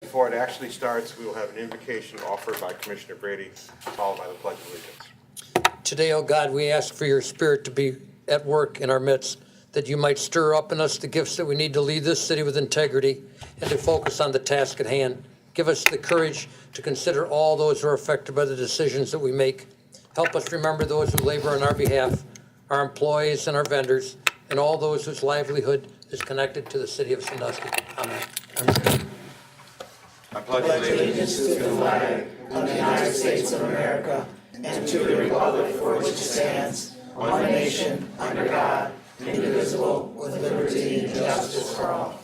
Before it actually starts, we will have an invocation offered by Commissioner Brady, followed by the Pledge of Allegiance. Today, O God, we ask for your Spirit to be at work in our midst, that you might stir up in us the gifts that we need to lead this city with integrity and to focus on the task at hand. Give us the courage to consider all those who are affected by the decisions that we make. Help us remember those who labor on our behalf, our employees and our vendors, and all those whose livelihood is connected to the city of Sandusky. Amen. I pledge allegiance to the flag of the United States of America and to the republic for which it stands, one nation, under God, indivisible, with liberty and justice for all.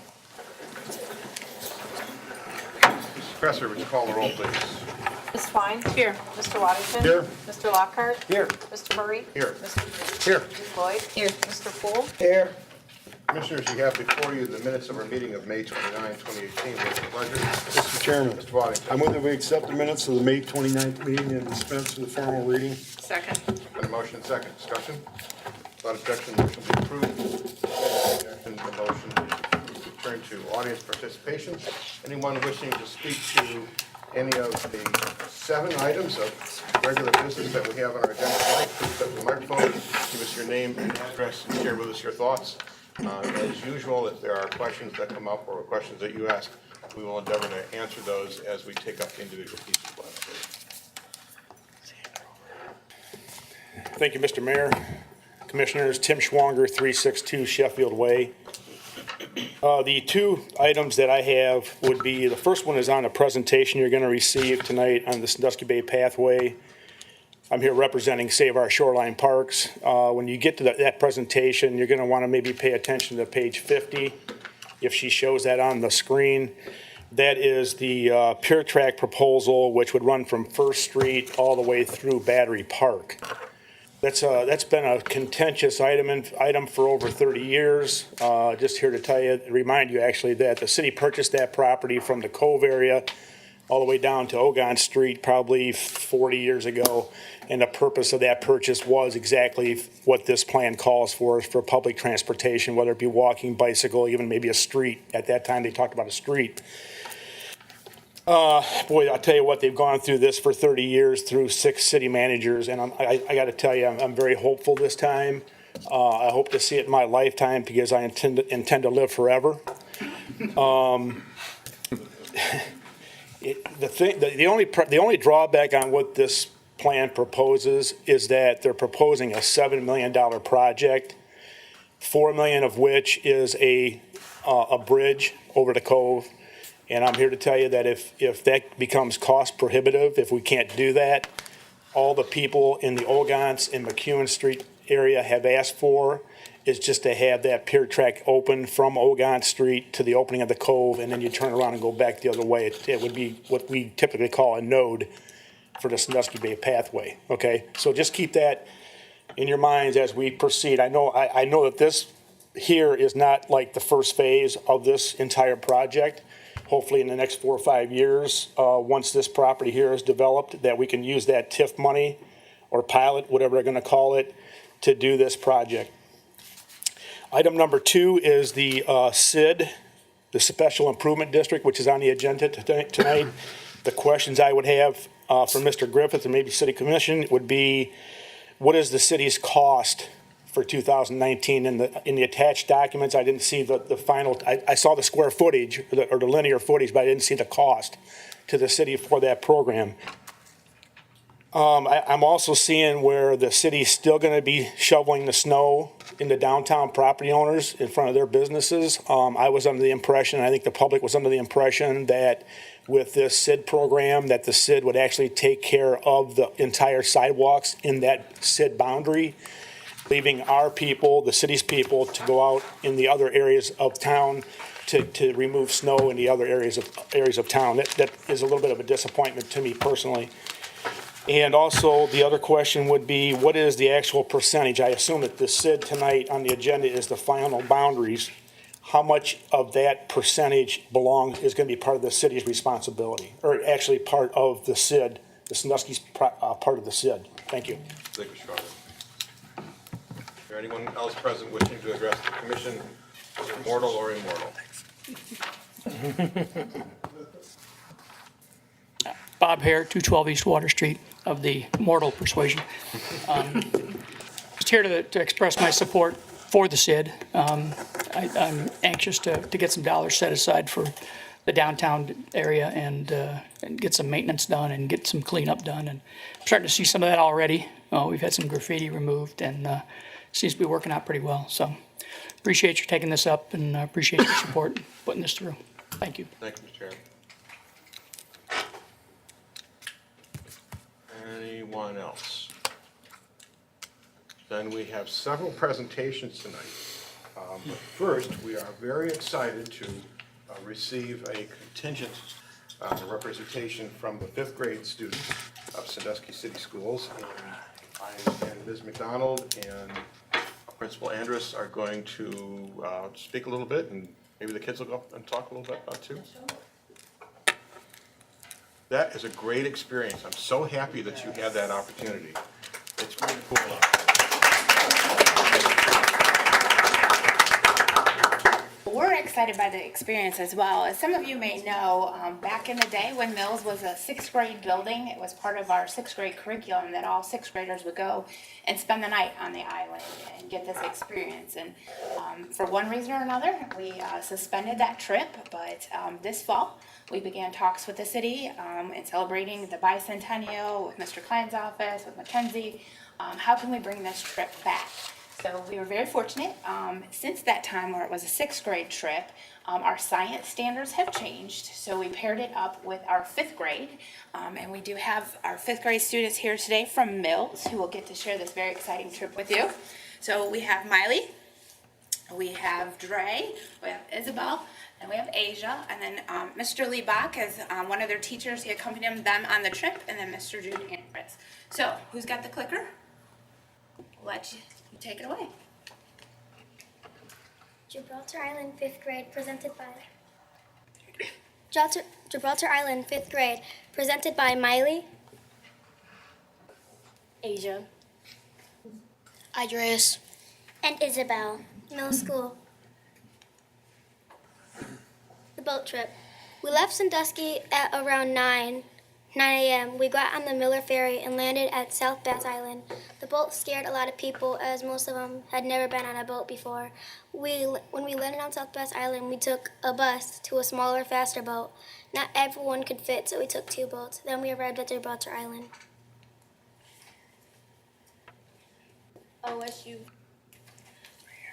Mr. Presser, would you call the roll, please? Ms. Twine? Here. Mr. Waddington? Here. Mr. Lockhart? Here. Mr. Murray? Here. Mr. Here. Ms. Lloyd? Here. Mr. Poole? Here. Commissioners, you have before you the minutes of our meeting of May 29, 2018. With pleasure. Mr. Chairman, Mr. Waddington. I move that we accept the minutes of the May 29th meeting and dispense with the formal reading. Second. Been a motion, second. Discussion? Without objection, the motion will be approved. Without objection, the motion will turn to audience participation. Anyone wishing to speak to any of the 7 items of regular business that we have on our agenda tonight, please step to the microphone, give us your name and address, and share with us your thoughts. As usual, if there are questions that come up or questions that you ask, we will endeavor to answer those as we take up individual pieces of legislation. Thank you, Mr. Mayor. Commissioners, Tim Schwanger, 362 Sheffield Way. The 2 items that I have would be, the first one is on a presentation you're going to receive tonight on the Sandusky Bay Pathway. I'm here representing Save Our Shoreline Parks. When you get to that presentation, you're going to want to maybe pay attention to page 50, if she shows that on the screen. That is the Pier Tract proposal, which would run from First Street all the way through Battery Park. That's been a contentious item for over 30 years. Just here to tell you, remind you actually that the city purchased that property from the Cove area all the way down to Ogon Street probably 40 years ago. And the purpose of that purchase was exactly what this plan calls for public transportation, whether it be walking, bicycle, even maybe a street. At that time, they talked about a street. Boy, I'll tell you what, they've gone through this for 30 years through 6 city managers, and I got to tell you, I'm very hopeful this time. I hope to see it in my lifetime because I intend to live forever. The only drawback on what this plan proposes is that they're proposing a $7 million project, $4 million of which is a bridge over the Cove. And I'm here to tell you that if that becomes cost prohibitive, if we can't do that, all the people in the Ogons and McEwen Street area have asked for is just to have that Pier Tract open from Ogon Street to the opening of the Cove, and then you turn around and go back the other way. It would be what we typically call a node for the Sandusky Bay Pathway, okay? So just keep that in your minds as we proceed. I know that this here is not like the first phase of this entire project. Hopefully in the next 4 or 5 years, once this property here is developed, that we can use that TIF money or pilot, whatever they're going to call it, to do this project. Item number 2 is the SID, the Special Improvement District, which is on the agenda tonight. The questions I would have for Mr. Griffith and maybe City Commission would be, what is the city's cost for 2019 in the attached documents? I didn't see the final. I saw the square footage or the linear footage, but I didn't see the cost to the city for that program. I'm also seeing where the city's still going to be shoveling the snow in the downtown property owners in front of their businesses. I was under the impression, I think the public was under the impression that with this SID program, that the SID would actually take care of the entire sidewalks in that SID boundary, leaving our people, the city's people, to go out in the other areas of town to remove snow in the other areas of town. That is a little bit of a disappointment to me personally. And also, the other question would be, what is the actual percentage? I assume that the SID tonight on the agenda is the final boundaries. How much of that percentage is going to be part of the city's responsibility, or actually part of the SID, the Sandusky's part of the SID? Thank you. Thank you, Mr. Is there anyone else present wishing to address the commission, mortal or immortal? Bob Hare, 212 East Water Street, of the mortal persuasion. Just here to express my support for the SID. I'm anxious to get some dollars set aside for the downtown area and get some maintenance done and get some cleanup done. And I'm starting to see some of that already. We've had some graffiti removed and seems to be working out pretty well. So appreciate you taking this up and appreciate your support in putting this through. Thank you. Thank you, Mr. Chairman. Anyone else? Then we have several presentations tonight. But first, we are very excited to receive a contingent representation from the fifth grade students of Sandusky City Schools. And Ms. McDonald and Principal Andrus are going to speak a little bit, and maybe the kids will go up and talk a little bit about too. That is a great experience. I'm so happy that you had that opportunity. It's really cool. We're excited by the experience as well. As some of you may know, back in the day when Mills was a sixth grade building, it was part of our sixth grade curriculum that all sixth graders would go and spend the night on the island and get this experience. And for one reason or another, we suspended that trip, but this fall, we began talks with the city and celebrating the bicentennial with Mr. Klein's office, with Mackenzie. How can we bring this trip back? So we were very fortunate. Since that time where it was a sixth grade trip, our science standards have changed. So we paired it up with our fifth grade. And we do have our fifth grade students here today from Mills who will get to share this very exciting trip with you. So we have Miley, we have Dre, we have Isabel, and we have Asia. And then Mr. Lee Bach is one of their teachers. He accompanied them on the trip. And then Mr. Jude Andres. So who's got the clicker? Let you take it away. Gibraltar Island, 5th grade, presented by Gibraltar Island, 5th grade, presented by Miley, Asia, Idris, and Isabel, middle school. The boat trip. We left Sandusky at around 9 a.m. We got on the Miller Ferry and landed at South Bass Island. The boat scared a lot of people as most of them had never been on a boat before. When we landed on South Bass Island, we took a bus to a smaller, faster boat. Not everyone could fit, so we took 2 boats. Then we arrived at Gibraltar Island. OSU,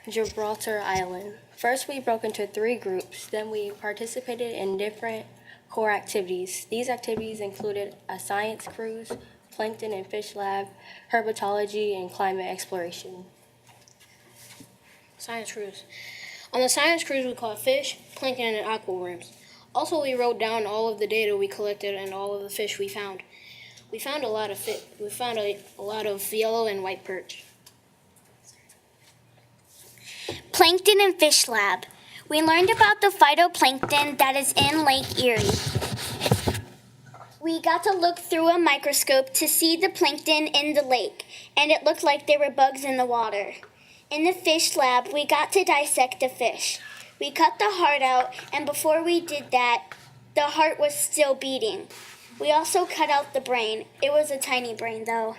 Gibraltar Island. First, we broke into 3 groups. Then we participated in different core activities. These activities included a science cruise, plankton and fish lab, herpetology, and climate exploration. Science cruise. On the science cruise, we caught fish, plankton, and aquaworms. Also, we wrote down all of the data we collected and all of the fish we found. We found a lot of a lot of yellow and white perch. Plankton and Fish Lab. We learned about the phytoplankton that is in Lake Erie. We got to look through a microscope to see the plankton in the lake, and it looked like there were bugs in the water. In the fish lab, we got to dissect a fish. We cut the heart out, and before we did that, the heart was still beating. We also cut out the brain. It was a tiny brain, though.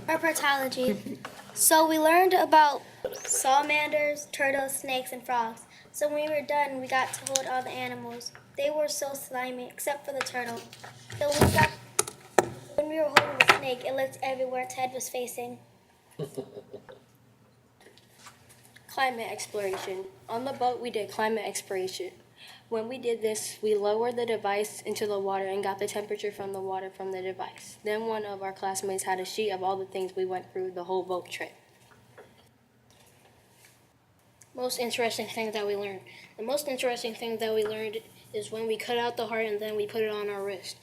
Herpetology. So we learned about salamanders, turtles, snakes, and frogs. So when we were done, we got to hold all the animals. They were so slimy, except for the turtle. So when we were holding the snake, it looked everywhere its head was facing. Climate exploration. On the boat, we did climate exploration. When we did this, we lowered the device into the water and got the temperature from the water from the device. Then one of our classmates had a sheet of all the things we went through the whole boat trip. Most interesting thing that we learned. The most interesting thing that we learned is when we cut out the heart and then we put it on our wrist.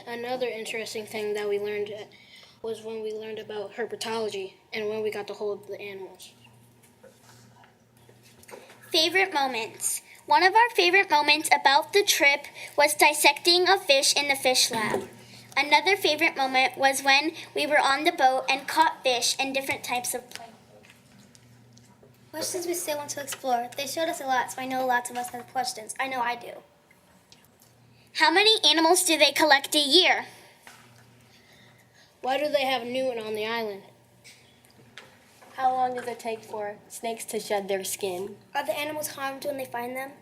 Another interesting thing that we learned was when we learned about herpetology and when we got to hold the animals. Favorite moments. One of our favorite moments about the trip was dissecting a fish in the fish lab. Another favorite moment was when we were on the boat and caught fish and different types of plankton. Questions we still want to explore. They showed us a lot, so I know lots of us have questions. I know I do. How many animals do they collect a year? Why do they have Newton on the island? How long does it take for snakes to shed their skin? Are the animals harmed when they find them?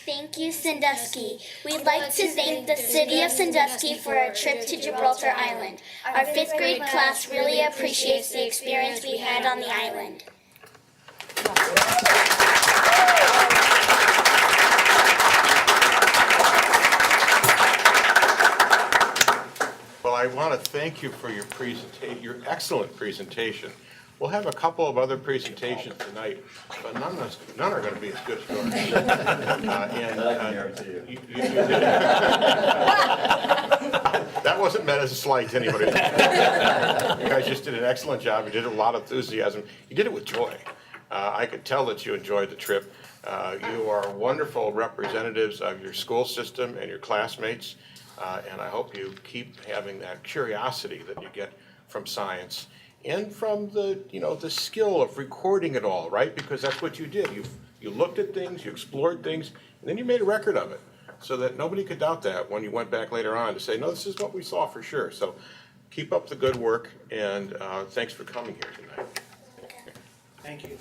Thank you, Sandusky. We'd like to thank the City of Sandusky for our trip to Gibraltar Island. Our 5th grade class really appreciates the experience we had on the island. Well, I want to thank you for your your excellent presentation. We'll have a couple of other presentations tonight, but none are going to be as good as yours. That wasn't meant as a slight to anybody. You guys just did an excellent job. You did it with a lot of enthusiasm. You did it with joy. I could tell that you enjoyed the trip. You are wonderful representatives of your school system and your classmates, and I hope you keep having that curiosity that you get from science. And from the, the skill of recording it all, right? Because that's what you did. You looked at things, you explored things, and then you made a record of it so that nobody could doubt that when you went back later on to say, no, this is what we saw for sure. So keep up the good work, and thanks for coming here tonight. Thank you.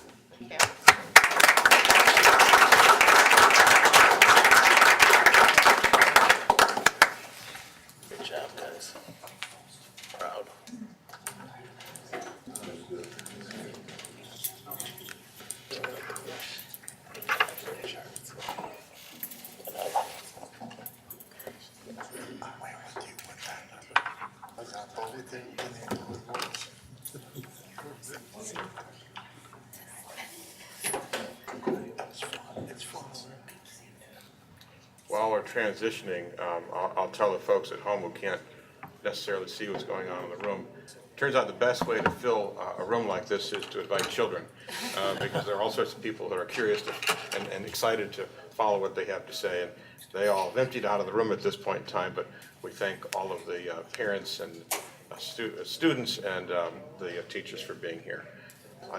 Good job, guys. Proud. While we're transitioning, I'll tell the folks at home who can't necessarily see what's going on in the room. Turns out the best way to fill a room like this is to invite children, because there are all sorts of people that are curious and excited to follow what they have to say. And they all have emptied out of the room at this point in time, but we thank all of the parents and students and the teachers for being here.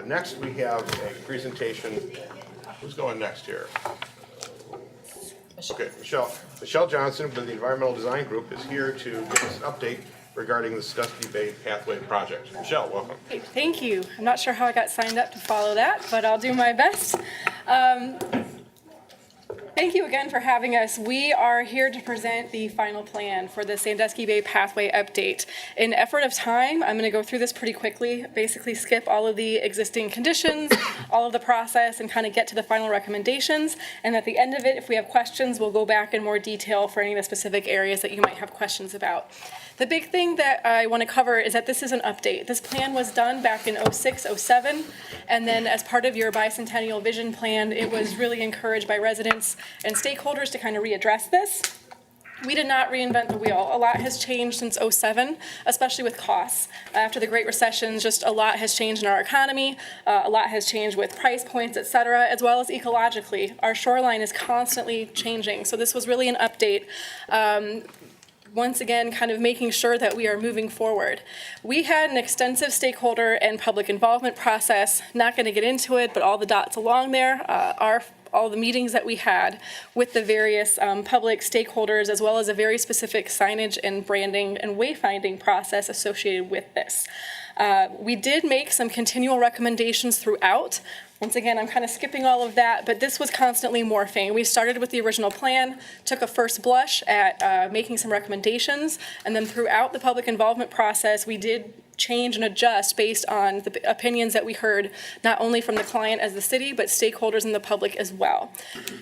Next, we have a presentation. Who's going next here? Okay, Michelle Johnson with the Environmental Design Group is here to give us an update regarding the Sandusky Bay Pathway Project. Michelle, welcome. Great, thank you. I'm not sure how I got signed up to follow that, but I'll do my best. Thank you again for having us. We are here to present the final plan for the Sandusky Bay Pathway update. In effort of time, I'm going to go through this pretty quickly, basically skip all of the existing conditions, all of the process, and kind of get to the final recommendations. And at the end of it, if we have questions, we'll go back in more detail for any of the specific areas that you might have questions about. The big thing that I want to cover is that this is an update. This plan was done back in 06, 07, and then as part of your bicentennial vision plan, it was really encouraged by residents and stakeholders to kind of readdress this. We did not reinvent the wheel. A lot has changed since 07, especially with costs. After the Great Recession, just a lot has changed in our economy. A lot has changed with price points, et cetera, as well as ecologically. Our shoreline is constantly changing. So this was really an update. Once again, kind of making sure that we are moving forward. We had an extensive stakeholder and public involvement process. Not going to get into it, but all the dots along there are all the meetings that we had with the various public stakeholders, as well as a very specific signage and branding and wayfinding process associated with this. We did make some continual recommendations throughout. Once again, I'm kind of skipping all of that, but this was constantly morphing. We started with the original plan, took a first blush at making some recommendations, and then throughout the public involvement process, we did change and adjust based on the opinions that we heard, not only from the client as the city, but stakeholders in the public as well.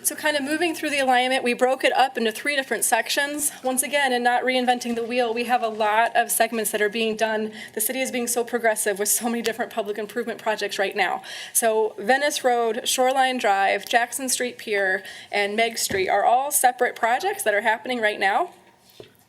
So kind of moving through the alignment, we broke it up into 3 different sections. Once again, and not reinventing the wheel, we have a lot of segments that are being done. The city is being so progressive with so many different public improvement projects right now. So Venice Road, Shoreline Drive, Jackson Street Pier, and Meg Street are all separate projects that are happening right now.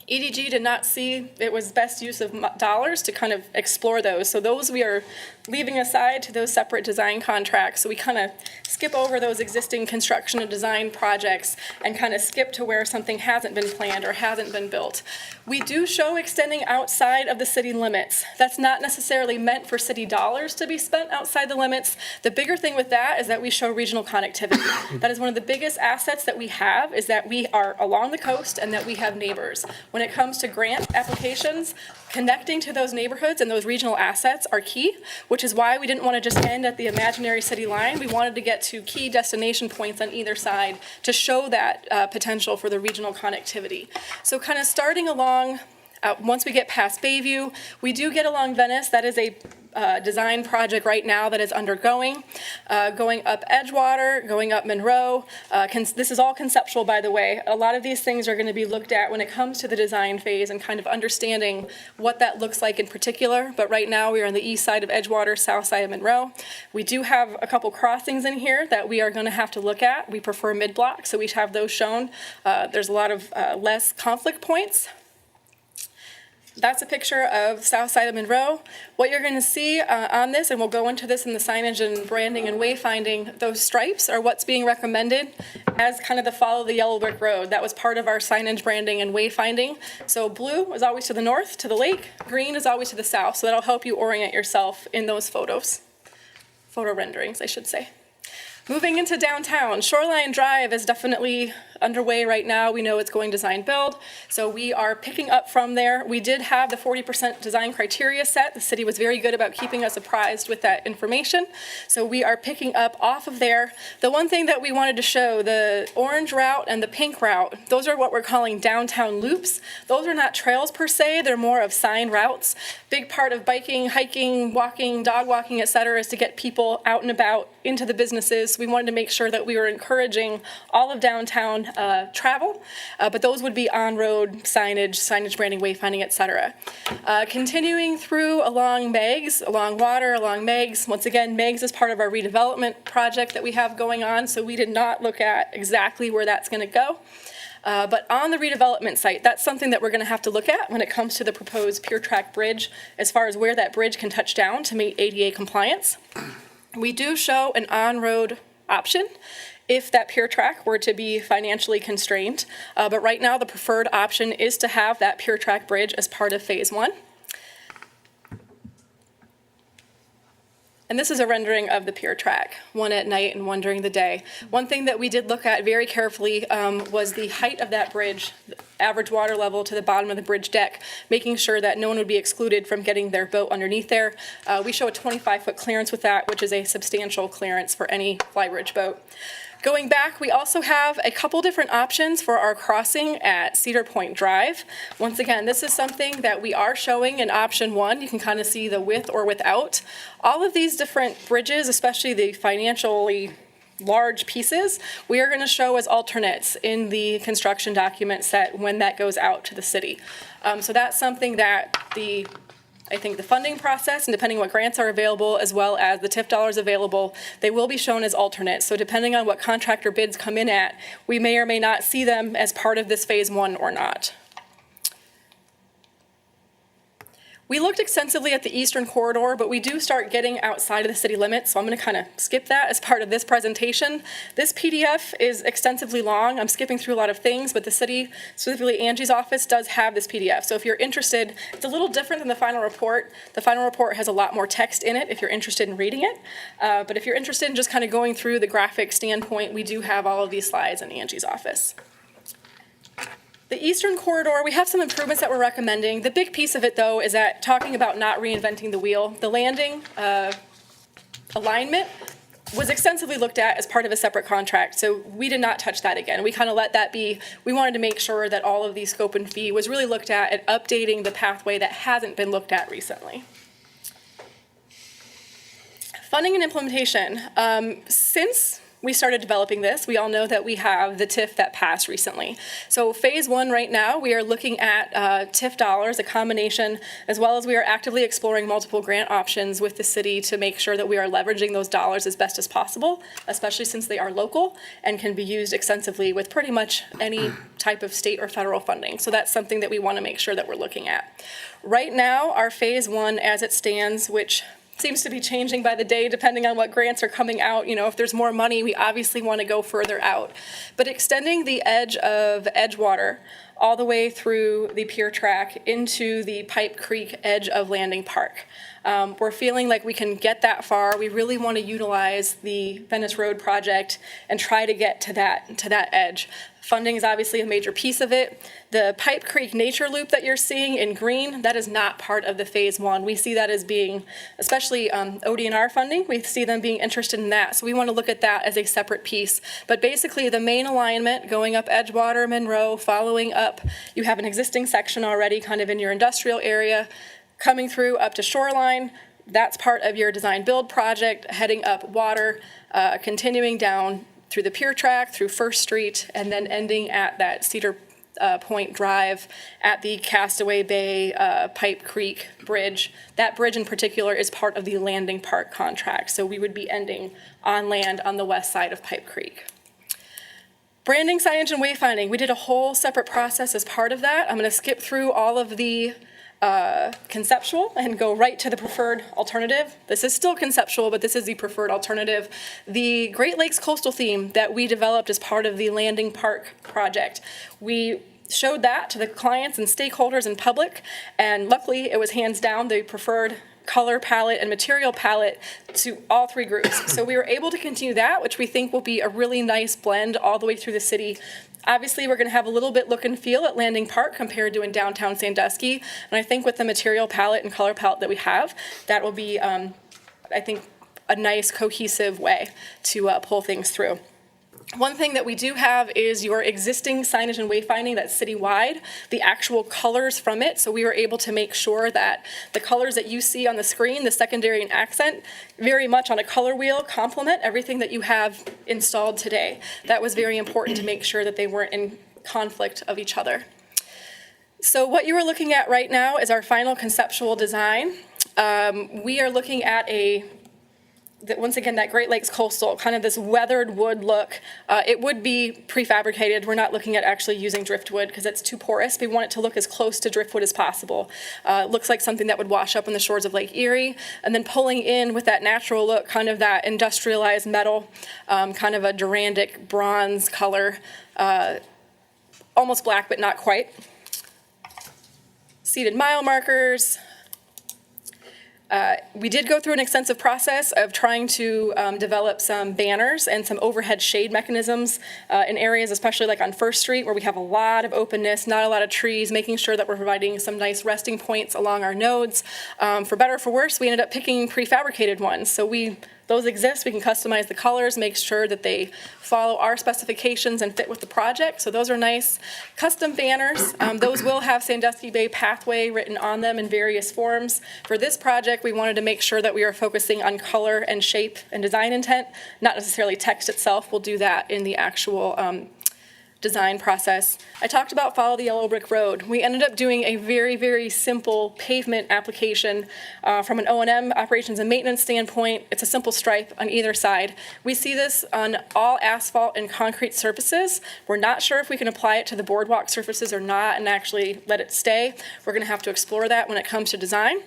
EDG did not see it was best use of dollars to kind of explore those. So those we are leaving aside to those separate design contracts. So we kind of skip over those existing construction and design projects and kind of skip to where something hasn't been planned or hasn't been built. We do show extending outside of the city limits. That's not necessarily meant for city dollars to be spent outside the limits. The bigger thing with that is that we show regional connectivity. That is one of the biggest assets that we have, is that we are along the coast and that we have neighbors. When it comes to grant applications, connecting to those neighborhoods and those regional assets are key, which is why we didn't want to just end at the imaginary city line. We wanted to get to key destination points on either side to show that potential for the regional connectivity. So kind of starting along, once we get past Bayview, we do get along Venice. That is a design project right now that is undergoing, going up Edgewater, going up Monroe. This is all conceptual, by the way. A lot of these things are going to be looked at when it comes to the design phase and kind of understanding what that looks like in particular. But right now we are on the east side of Edgewater, south side of Monroe. We do have a couple crossings in here that we are going to have to look at. We prefer mid-block, so we have those shown. There's a lot of less conflict points. That's a picture of south side of Monroe. What you're going to see on this, and we'll go into this in the signage and branding and wayfinding, those stripes are what's being recommended as kind of the follow the yellow brick road. That was part of our signage, branding, and wayfinding. So blue is always to the north, to the lake. Green is always to the south. So that'll help you orient yourself in those photos. Photo renderings, I should say. Moving into downtown, Shoreline Drive is definitely underway right now. We know it's going design build, so we are picking up from there. We did have the 40% design criteria set. The city was very good about keeping us apprised with that information, so we are picking up off of there. The one thing that we wanted to show, the orange route and the pink route, those are what we're calling downtown loops. Those are not trails per se, they're more of sign routes. Big part of biking, hiking, walking, dog walking, etc., is to get people out and about into the businesses. We wanted to make sure that we were encouraging all of downtown travel, but those would be on-road signage, branding, wayfinding, etc. Continuing through along Meigs, along Water, along Meigs. Once again, Meigs is part of our redevelopment project that we have going on, so we did not look at exactly where that's going to go. But on the redevelopment site, that's something that we're going to have to look at when it comes to the proposed Pier Tract bridge, as far as where that bridge can touch down to meet ADA compliance. We do show an on-road option if that Pier Tract were to be financially constrained. But right now, the preferred option is to have that Pier Tract bridge as part of Phase 1. And this is a rendering of the Pier Tract, one at night and one during the day. One thing that we did look at very carefully was the height of that bridge, the average water level to the bottom of the bridge deck, making sure that no one would be excluded from getting their boat underneath there. We show a 25-foot clearance with that, which is a substantial clearance for any flybridge boat. Going back, we also have a couple different options for our crossing at Cedar Point Drive. Once again, this is something that we are showing in option 1. You can kind of see the with or without. All of these different bridges, especially the financially large pieces, we are going to show as alternates in the construction document set when that goes out to the city. So that's something that I think the funding process, and depending on what grants are available, as well as the TIF dollars available, they will be shown as alternates. So depending on what contractor bids come in at, we may or may not see them as part of this Phase 1 or not. We looked extensively at the eastern corridor, but we do start getting outside of the city limits, so I'm going to kind of skip that as part of this presentation. This PDF is extensively long. I'm skipping through a lot of things, but the city, specifically Angie's office, does have this PDF. So if you're interested, it's a little different than the final report. The final report has a lot more text in it if you're interested in reading it. But if you're interested in just kind of going through the graphic standpoint, we do have all of these slides in Angie's office. The eastern corridor, we have some improvements that we're recommending. The big piece of it, though, is that talking about not reinventing the wheel. The landing alignment was extensively looked at as part of a separate contract, so we did not touch that again. We kind of let that be. We wanted to make sure that all of the scope and fee was really looked at updating the pathway that hasn't been looked at recently. Funding and implementation. Since we started developing this, we all know that we have the TIF that passed recently. So phase one right now, we are looking at TIF dollars, a combination, as well as we are actively exploring multiple grant options with the city to make sure that we are leveraging those dollars as best as possible, especially since they are local and can be used extensively with pretty much any type of state or federal funding. So that's something that we want to make sure that we're looking at. Right now, our phase one as it stands, which seems to be changing by the day depending on what grants are coming out. If there's more money, we obviously want to go further out. But extending the edge of Edgewater all the way through the Pier track into the Pipe Creek edge of Landing Park. We're feeling like we can get that far. We really want to utilize the Venice Road project and try to get to that edge. Funding is obviously a major piece of it. The Pipe Creek Nature Loop that you're seeing in green, that is not part of the phase one. We see that as being, especially ODNR funding, we see them being interested in that. So we want to look at that as a separate piece. But basically the main alignment going up Edgewater, Monroe, following up, you have an existing section already kind of in your industrial area, coming through up to Shoreline. That's part of your design build project, heading up Water, continuing down through the Pier track, through First Street, and then ending at that Cedar Point Drive at the Castaway Bay Pipe Creek Bridge. That bridge in particular is part of the Landing Park contract, so we would be ending on land on the west side of Pipe Creek. Branding, signage, and wayfinding. We did a whole separate process as part of that. I'm going to skip through all of the conceptual and go right to the preferred alternative. This is still conceptual, but this is the preferred alternative. The Great Lakes coastal theme that we developed as part of the Landing Park project. We showed that to the clients and stakeholders and public, and luckily it was hands down the preferred color palette and material palette to all three groups. So we were able to continue that, which we think will be a really nice blend all the way through the city. Obviously, we're going to have a little bit look and feel at Landing Park compared to in downtown Sandusky. And I think with the material palette and color palette that we have, that will be, I think, a nice cohesive way to pull things through. One thing that we do have is your existing signage and wayfinding that's citywide, the actual colors from it. So we were able to make sure that the colors that you see on the screen, the secondary and accent, very much on a color wheel complement everything that you have installed today. That was very important to make sure that they weren't in conflict of each other. So what you are looking at right now is our final conceptual design. We are looking at once again, that Great Lakes coastal, kind of this weathered wood look. It would be prefabricated. We're not looking at actually using driftwood because it's too porous. We want it to look as close to driftwood as possible. It looks like something that would wash up on the shores of Lake Erie, and then pulling in with that natural look, kind of that industrialized metal, kind of a Durandic bronze color, almost black but not quite. Seated mile markers. We did go through an extensive process of trying to develop some banners and some overhead shade mechanisms in areas, especially like on First Street, where we have a lot of openness, not a lot of trees, making sure that we're providing some nice resting points along our nodes. For better or for worse, we ended up picking prefabricated ones. So those exist. We can customize the colors, make sure that they follow our specifications and fit with the project. So those are nice. Custom banners, those will have Sandusky Bay Pathway written on them in various forms. For this project, we wanted to make sure that we are focusing on color and shape and design intent, not necessarily text itself. We'll do that in the actual design process. I talked about Follow the Yellow Brick Road. We ended up doing a very, very simple pavement application from an O&M operations and maintenance standpoint. It's a simple stripe on either side. We see this on all asphalt and concrete surfaces. We're not sure if we can apply it to the boardwalk surfaces or not and actually let it stay. We're going to have to explore that when it comes to design.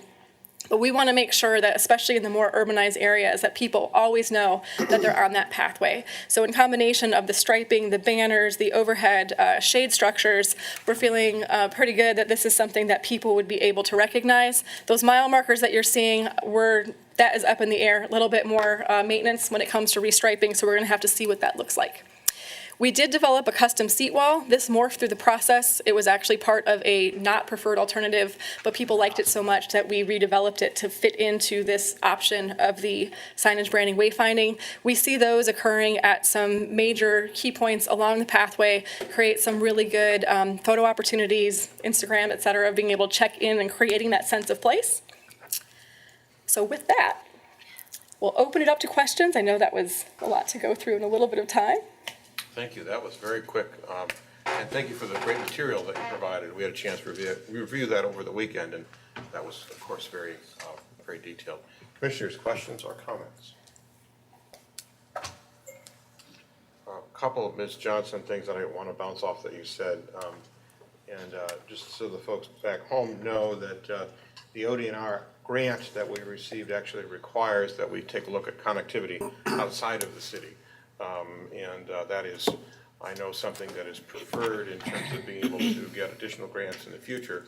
But we want to make sure that, especially in the more urbanized areas, that people always know that they're on that pathway. So in combination of the striping, the banners, the overhead shade structures, we're feeling pretty good that this is something that people would be able to recognize. Those mile markers that you're seeing, that is up in the air, a little bit more maintenance when it comes to restriping, so we're going to have to see what that looks like. We did develop a custom seat wall. This morphed through the process. It was actually part of a not preferred alternative, but people liked it so much that we redeveloped it to fit into this option of the signage, branding, wayfinding. We see those occurring at some major key points along the pathway, create some really good photo opportunities, Instagram, et cetera, of being able to check in and creating that sense of place. So with that, we'll open it up to questions. I know that was a lot to go through in a little bit of time. Thank you. That was very quick. And thank you for the great material that you provided. We had a chance to review that over the weekend, and that was, of course, very detailed. Commissioners, questions or comments? A couple of Ms. Johnson things that I want to bounce off that you said. And just so the folks back home know that the ODNR grant that we received actually requires that we take a look at connectivity outside of the city. And that is, I know, something that is preferred in terms of being able to get additional grants in the future.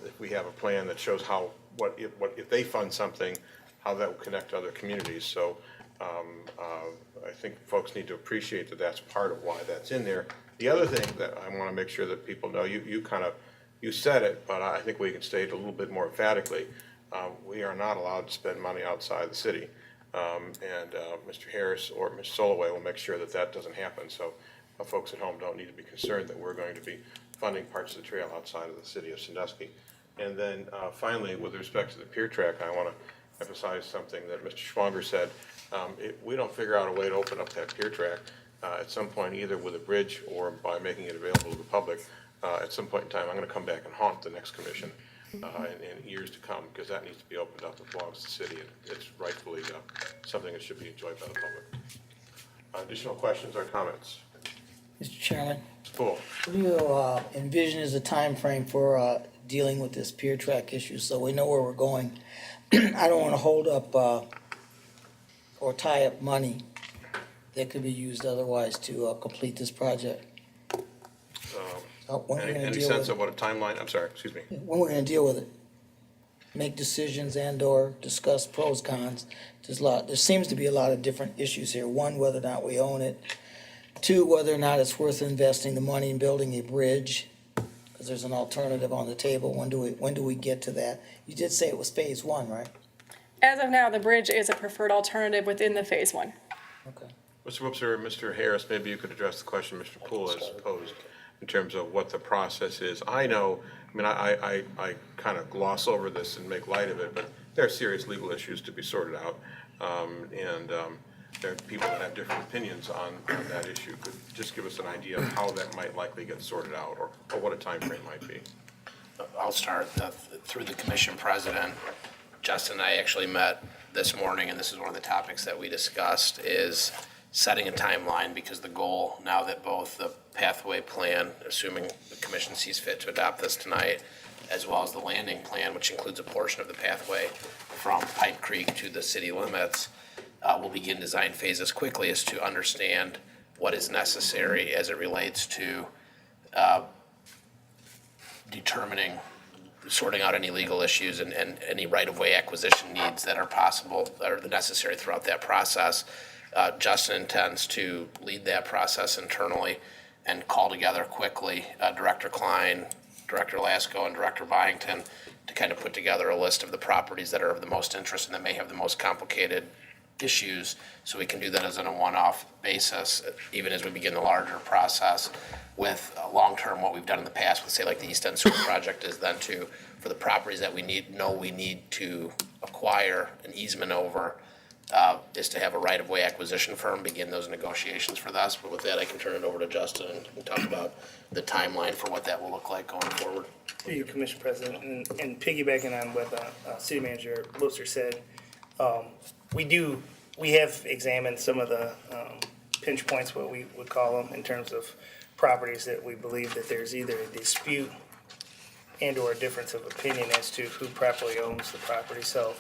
If we have a plan that shows how, if they fund something, how that will connect to other communities. So I think folks need to appreciate that that's part of why that's in there. The other thing that I want to make sure that people know, you said it, but I think we can state it a little bit more emphatically. We are not allowed to spend money outside the city. And Mr. Harris or Ms. Soloway will make sure that that doesn't happen. So folks at home don't need to be concerned that we're going to be funding parts of the trail outside of the city of Sandusky. And then finally, with respect to the Pier Tract, I want to emphasize something that Mr. Schwanger said. If we don't figure out a way to open up that Pier Tract at some point, either with a bridge or by making it available to the public, at some point in time, I'm going to come back and haunt the next commission in years to come, because that needs to be opened up. It belongs to the city, and it's rightfully something that should be enjoyed by the public. Additional questions or comments? Mr. Chairman, Spool. what do you envision as a time frame for dealing with this Pier Track issue so we know where we're going? I don't want to hold up or tie up money that could be used otherwise to complete this project. When we're going to Any deal sense with it? of what a timeline? I'm sorry, excuse me. When we're going to deal with it? Make decisions and/or discuss pros, cons. There seems to be a lot of different issues here. One, whether or not we own it. Two, whether or not it's worth investing the money in building a bridge, because there's an alternative on the table. When do we get to that? You did say it was phase one, right? As of now, the bridge is a preferred alternative within the phase one. Okay. Mr. Whoopser, Mr. Harris, maybe you could address the question Mr. Poole has posed in terms of what the process is. I kind of gloss over this and make light of it, but there are serious legal issues to be sorted out. There are people that have different opinions on that issue. Could just give us an idea of how that might likely get sorted out, or what a time frame might be. I'll start through the commission president. Justin and I actually met this morning, and this is one of the topics that we discussed, is setting a timeline, because the goal, now that both the pathway plan, assuming the commission sees fit to adopt this tonight, as well as the landing plan, which includes a portion of the pathway from Pipe Creek to the city limits, will begin design phases quickly as to understand what is necessary as it relates to determining, sorting out any legal issues and any right-of-way acquisition needs that are possible, that are necessary throughout that process. Justin intends to lead that process internally and call together quickly Director Klein, Director Lasko, and Director Byington to kind of put together a list of the properties that are of the most interest and that may have the most complicated issues, so we can do that as on a one-off basis, even as we begin the larger process with long-term. What we've done in the past with, say, like the East End Sewer Project, is then to, for the properties that we need to acquire an easement over, is to have a right-of-way acquisition firm begin those negotiations for us. But with that, I can turn it over to Justin and talk about the timeline for what that will look like going forward. Through you, Commission President, and piggybacking on what City Manager Wooster said, we have examined some of the pinch points, what we would call them, in terms of properties that we believe that there's either a dispute and or a difference of opinion as to who properly owns the property. So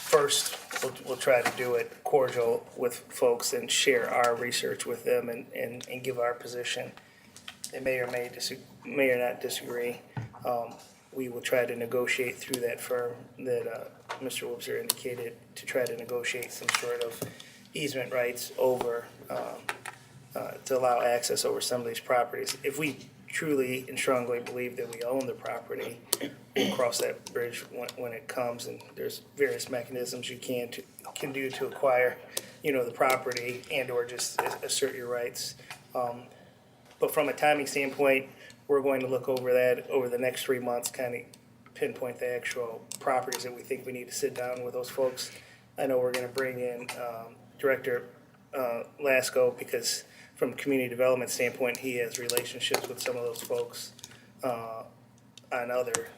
first, we'll try to do it cordial with folks and share our research with them and give our position. They may or not disagree. We will try to negotiate through that firm that Mr. Wooster indicated, to try to negotiate some sort of easement rights over, to allow access over some of these properties. If we truly and strongly believe that we own the property, we'll cross that bridge when it comes, and there's various mechanisms you can do to acquire, the property and or just assert your rights. But from a timing standpoint, we're going to look over that over the next 3 months, kind of pinpoint the actual properties that we think we need to sit down with those folks. I know we're gonna bring in Director Lasko, because from a community development standpoint, he has relationships with some of those folks on other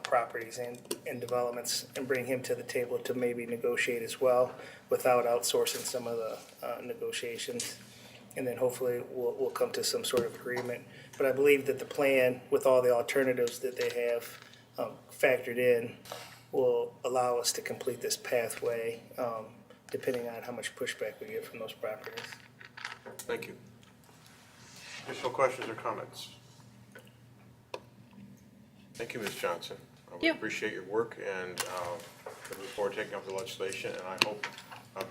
properties and developments, and bring him to the table to maybe negotiate as well without outsourcing some of the negotiations. And then hopefully we'll come to some sort of agreement. But I believe that the plan, with all the alternatives that they have factored in, will allow us to complete this pathway, depending on how much pushback we get from those properties. Thank you. Additional questions or comments? Thank you, Ms. Johnson. We appreciate your work, and we look forward to taking up the legislation, and I hope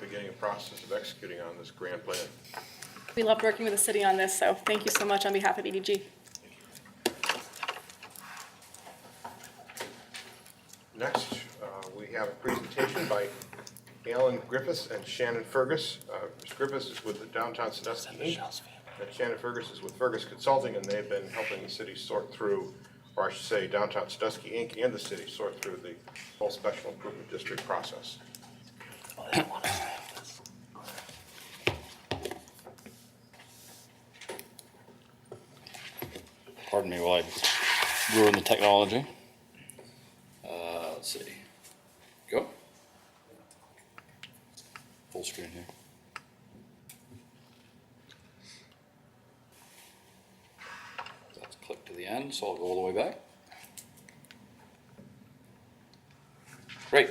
beginning a process of executing on this grand plan. We loved working with the city on this, so thank you so much on behalf of EDG. Next, we have a presentation by Alan Griffiths and Shannon Fergus. Ms. Griffiths is with the Downtown Sandusky Inc., and Shannon Fergus is with Fergus Consulting, and they've been helping the city sort through, or I should say Downtown Sandusky Inc. and the city sort through the whole special improvement district process. Pardon me while I ruin the technology. Let's see. Go. Full screen here. Let's click to the end, so I'll go all the way back. Great.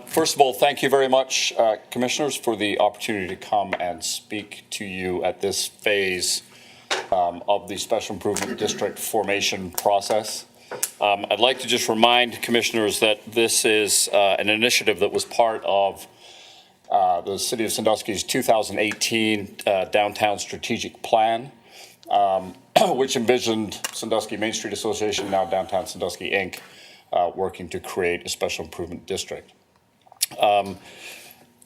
First of all, thank you very much, Commissioners, for the opportunity to come and speak to you at this phase of the Special Improvement District formation process. I'd like to just remind Commissioners that this is an initiative that was part of the City of Sandusky's 2018 Downtown Strategic Plan, which envisioned Sandusky Main Street Association, now Downtown Sandusky Inc., working to create a special improvement district.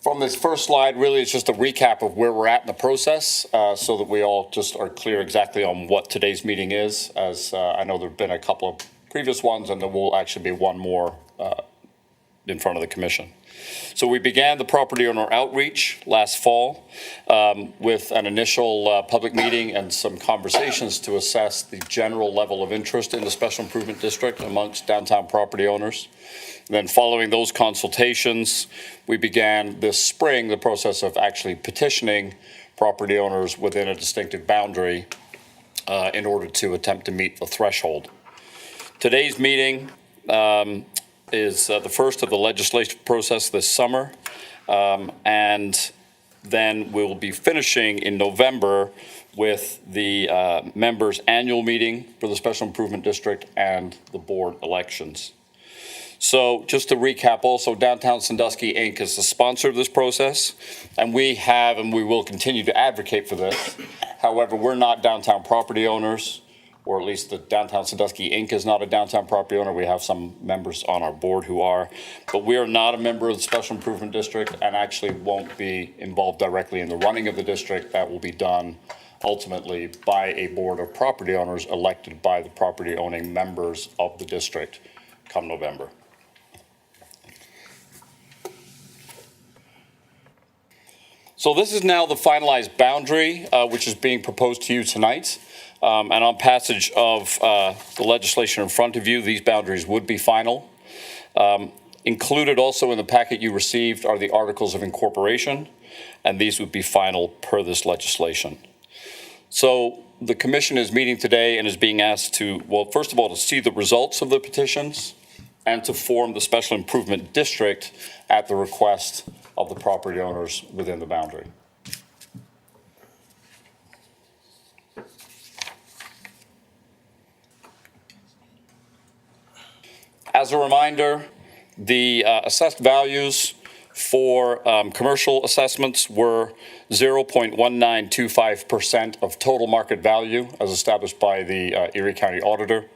From this first slide, really, it's just a recap of where we're at in the process, so that we all just are clear exactly on what today's meeting is, as I know there have been a couple of previous ones, and there will actually be one more in front of the commission. So we began the property owner outreach last fall with an initial public meeting and some conversations to assess the general level of interest in the special improvement district amongst downtown property owners. And then following those consultations, we began this spring the process of actually petitioning property owners within a distinctive boundary in order to attempt to meet the threshold. Today's meeting is the first of the legislative process this summer, and then we'll be finishing in November with the members' annual meeting for the Special Improvement District and the board elections. So just to recap also, Downtown Sandusky Inc. is the sponsor of this process, and we have and we will continue to advocate for this. However, we're not downtown property owners, or at least the Downtown Sandusky Inc. is not a downtown property owner. We have some members on our board who are, but we are not a member of the Special Improvement District and actually won't be involved directly in the running of the district. That will be done ultimately by a board of property owners elected by the property owning members of the district come November. So this is now the finalized boundary, which is being proposed to you tonight. And on passage of the legislation in front of you, these boundaries would be final. Included also in the packet you received are the articles of incorporation, and these would be final per this legislation. So the commission is meeting today and is being asked to, well, first of all, to see the results of the petitions and to form the special improvement district at the request of the property owners within the boundary. As a reminder, the assessed values for commercial assessments were 0.1925% of total market value as established by the Erie County Auditor.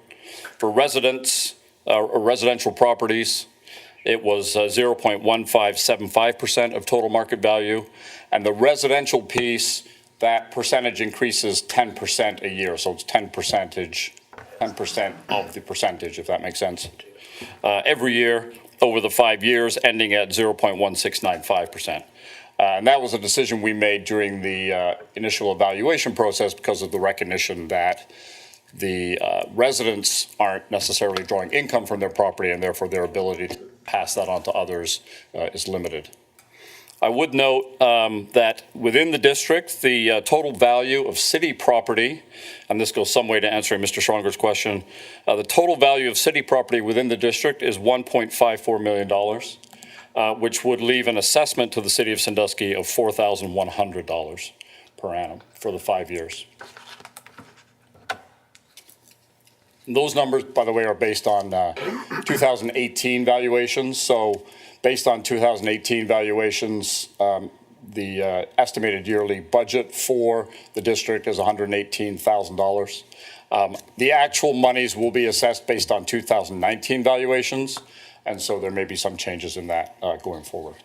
For residents or residential properties, it was 0.1575% of total market value. And the residential piece, that percentage increases 10% a year. So it's 10% 10% of the percentage, if that makes sense, every year over the 5 years, ending at 0.1695%. And that was a decision we made during the initial evaluation process because of the recognition that the residents aren't necessarily drawing income from their property, and therefore their ability to pass that on to others is limited. I would note that within the district, the total value of city property, and this goes some way to answering Mr. Schronger's question, the total value of city property within the district is $1.54 million, which would leave an assessment to the city of Sandusky of $4,100 per annum for the 5 years. And those numbers, by the way, are based on 2018 valuations. So based on 2018 valuations, the estimated yearly budget for the district is $118,000. The actual monies will be assessed based on 2019 valuations, and so there may be some changes in that going forward.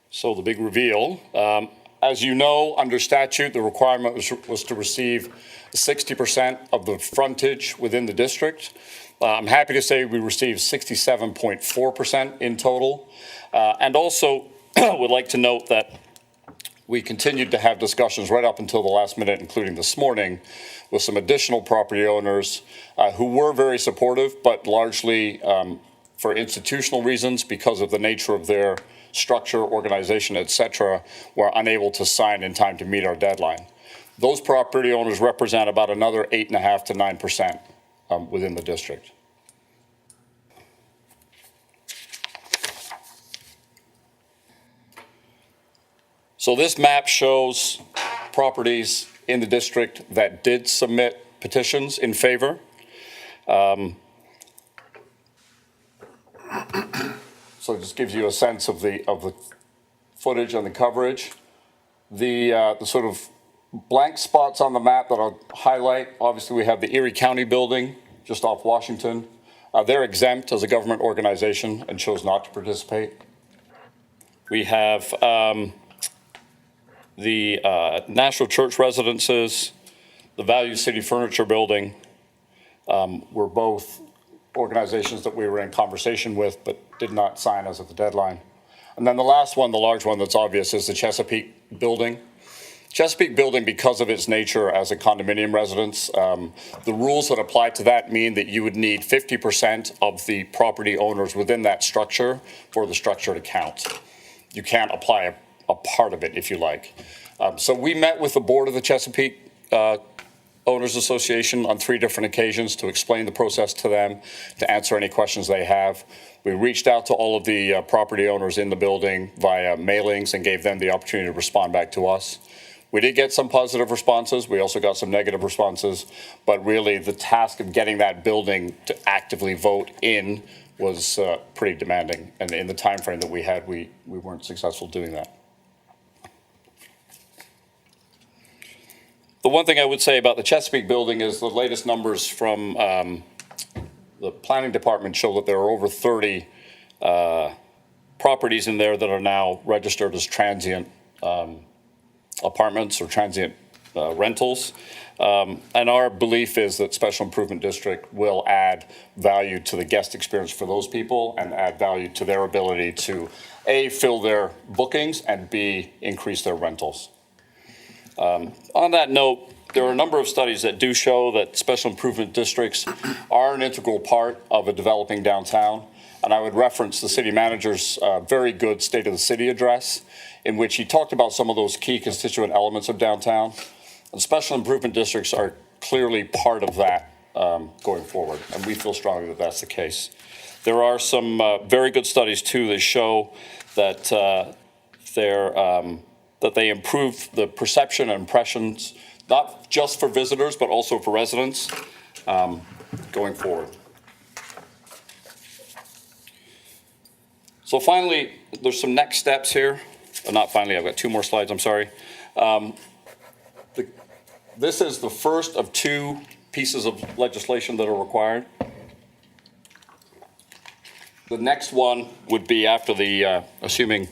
So the big reveal. As you know, under statute, the requirement was to receive 60% of the frontage within the district. I'm happy to say we received 67.4% in total. And also would like to note that we continued to have discussions right up until the last minute, including this morning, with some additional property owners who were very supportive, but largely for institutional reasons because of the nature of their structure, organization, et cetera, were unable to sign in time to meet our deadline. Those property owners represent about another 8.5% to 9% within the district. So this map shows properties in the district that did submit petitions in favor. So it just gives you a sense of the footage and the coverage. The sort of blank spots on the map that I'll highlight, obviously we have the Erie County building just off Washington. They're exempt as a government organization and chose not to participate. We have the National Church Residences, the Value City Furniture Building were both organizations that we were in conversation with but did not sign as of the deadline. And then the last one, the large one that's obvious, is the Chesapeake Building. Chesapeake Building, because of its nature as a condominium residence, the rules that apply to that mean that you would need 50% of the property owners within that structure for the structure to count. You can't apply a part of it, if you like. So we met with the board of the Chesapeake Owners Association on 3 different occasions to explain the process to them, to answer any questions they have. We reached out to all of the property owners in the building via mailings and gave them the opportunity to respond back to us. We did get some positive responses. We also got some negative responses, but really the task of getting that building to actively vote in was pretty demanding. And in the time frame that we had, we weren't successful doing that. The one thing I would say about the Chesapeake Building is the latest numbers from the planning department show that there are over 30 properties in there that are now registered as transient apartments or transient rentals. And our belief is that Special Improvement District will add value to the guest experience for those people and add value to their ability to A, fill their bookings, and B, increase their rentals. On that note, there are a number of studies that do show that special improvement districts are an integral part of a developing downtown. And I would reference the city manager's very good State of the City address, in which he talked about some of those key constituent elements of downtown. And special improvement districts are clearly part of that going forward, and we feel strongly that that's the case. There are some very good studies, too, that show that that they improve the perception and impressions, not just for visitors, but also for residents going forward. So finally, there's some next steps here. Not finally, I've got 2 more slides, I'm sorry. This is the first of 2 pieces of legislation that are required. The next one would be after the, assuming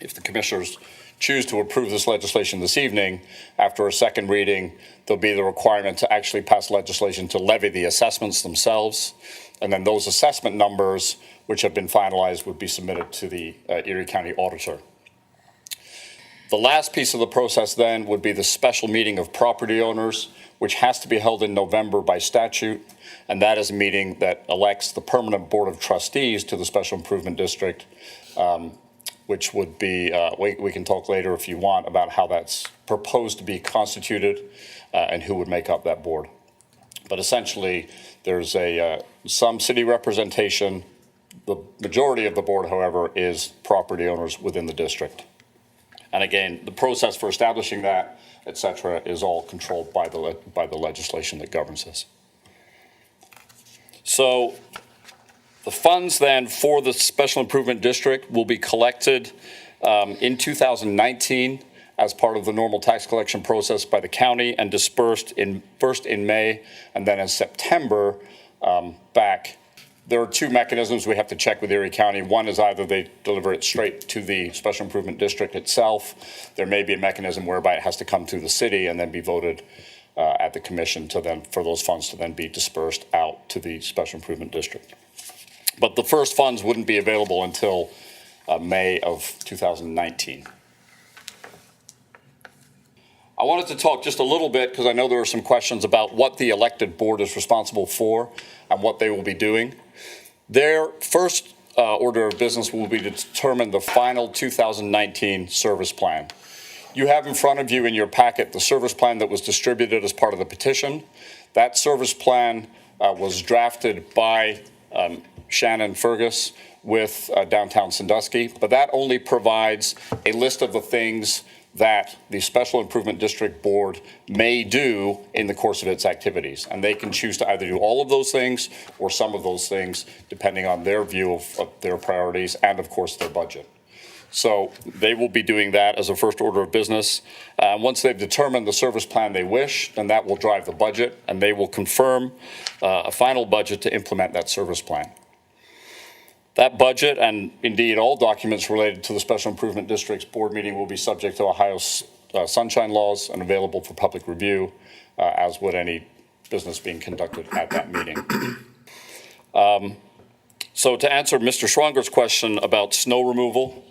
if the commissioners choose to approve this legislation this evening, after a second reading, there'll be the requirement to actually pass legislation to levy the assessments themselves. And then those assessment numbers, which have been finalized, would be submitted to the Erie County Auditor. The last piece of the process then would be the special meeting of property owners, which has to be held in November by statute. And that is a meeting that elects the permanent board of trustees to the special improvement district, which would be, we can talk later if you want about how that's proposed to be constituted and who would make up that board. But essentially, there's some city representation. The majority of the board, however, is property owners within the district. And again, the process for establishing that, et cetera, is all controlled by the legislation that governs this. So the funds then for the Special Improvement District will be collected in 2019 as part of the normal tax collection process by the county and dispersed first in May and then in September back. There are two mechanisms we have to check with Erie County. One is either they deliver it straight to the Special Improvement District itself. There may be a mechanism whereby it has to come through the city and then be voted at the commission for those funds to then be dispersed out to the Special Improvement District. But the first funds wouldn't be available until May of 2019. I wanted to talk just a little bit, because I know there were some questions about what the elected board is responsible for and what they will be doing. Their first order of business will be to determine the final 2019 service plan. You have in front of you in your packet the service plan that was distributed as part of the petition. That service plan was drafted by Shannon Fergus with downtown Sandusky, but that only provides a list of the things that the Special Improvement District Board may do in the course of its activities. And they can choose to either do all of those things or some of those things, depending on their view of their priorities and, of course, their budget. So they will be doing that as a first order of business. Once they've determined the service plan they wish, then that will drive the budget, and they will confirm a final budget to implement that service plan. That budget, and indeed all documents related to the Special Improvement District's board meeting, will be subject to Ohio's sunshine laws and available for public review, as would any business being conducted at that meeting. So to answer Mr. Schwanger's question about snow removal,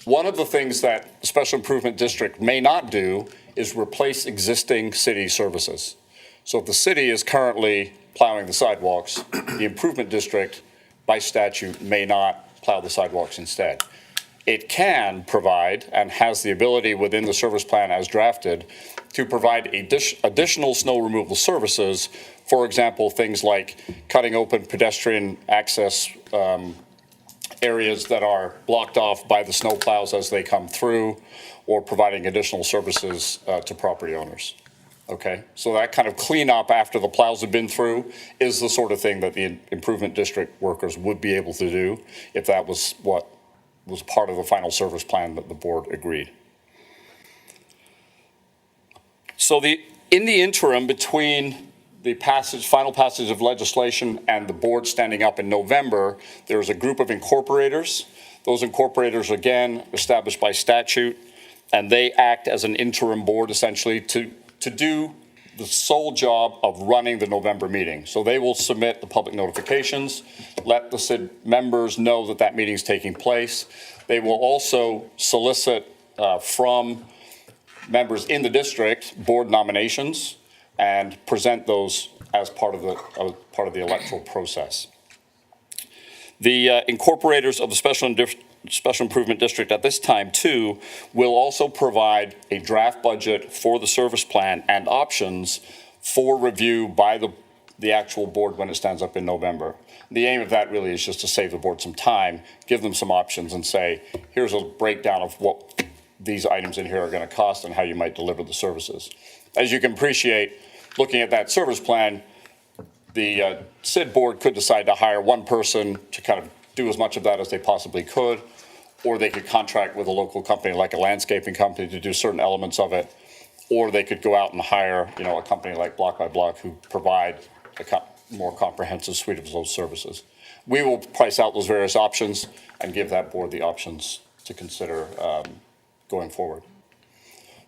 one of the things that the Special Improvement District may not do is replace existing city services. So if the city is currently plowing the sidewalks, the Improvement District by statute may not plow the sidewalks instead. It can provide and has the ability within the service plan as drafted to provide additional snow removal services. For example, things like cutting open pedestrian access areas that are blocked off by the snow plows as they come through, or providing additional services to property owners. Okay, so that kind of cleanup after the plows have been through is the sort of thing that the Improvement District workers would be able to do if that was what was part of the final service plan that the board agreed. So in the interim between the final passage of legislation and the board standing up in November, there's a group of incorporators. Those incorporators, again, established by statute, and they act as an interim board essentially to do the sole job of running the November meeting. So they will submit the public notifications, let the CID members know that that meeting is taking place. They will also solicit from members in the district board nominations and present those as part of the electoral process. The incorporators of the Special Improvement District at this time, too, will also provide a draft budget for the service plan and options for review by the actual board when it stands up in November. The aim of that really is just to save the board some time, give them some options and say, here's a breakdown of what these items in here are going to cost and how you might deliver the services. As you can appreciate, looking at that service plan, the CID board could decide to hire one person to kind of do as much of that as they possibly could, or they could contract with a local company like a landscaping company to do certain elements of it, or they could go out and hire, a company like Block by Block who provide a more comprehensive suite of those services. We will price out those various options and give that board the options to consider going forward.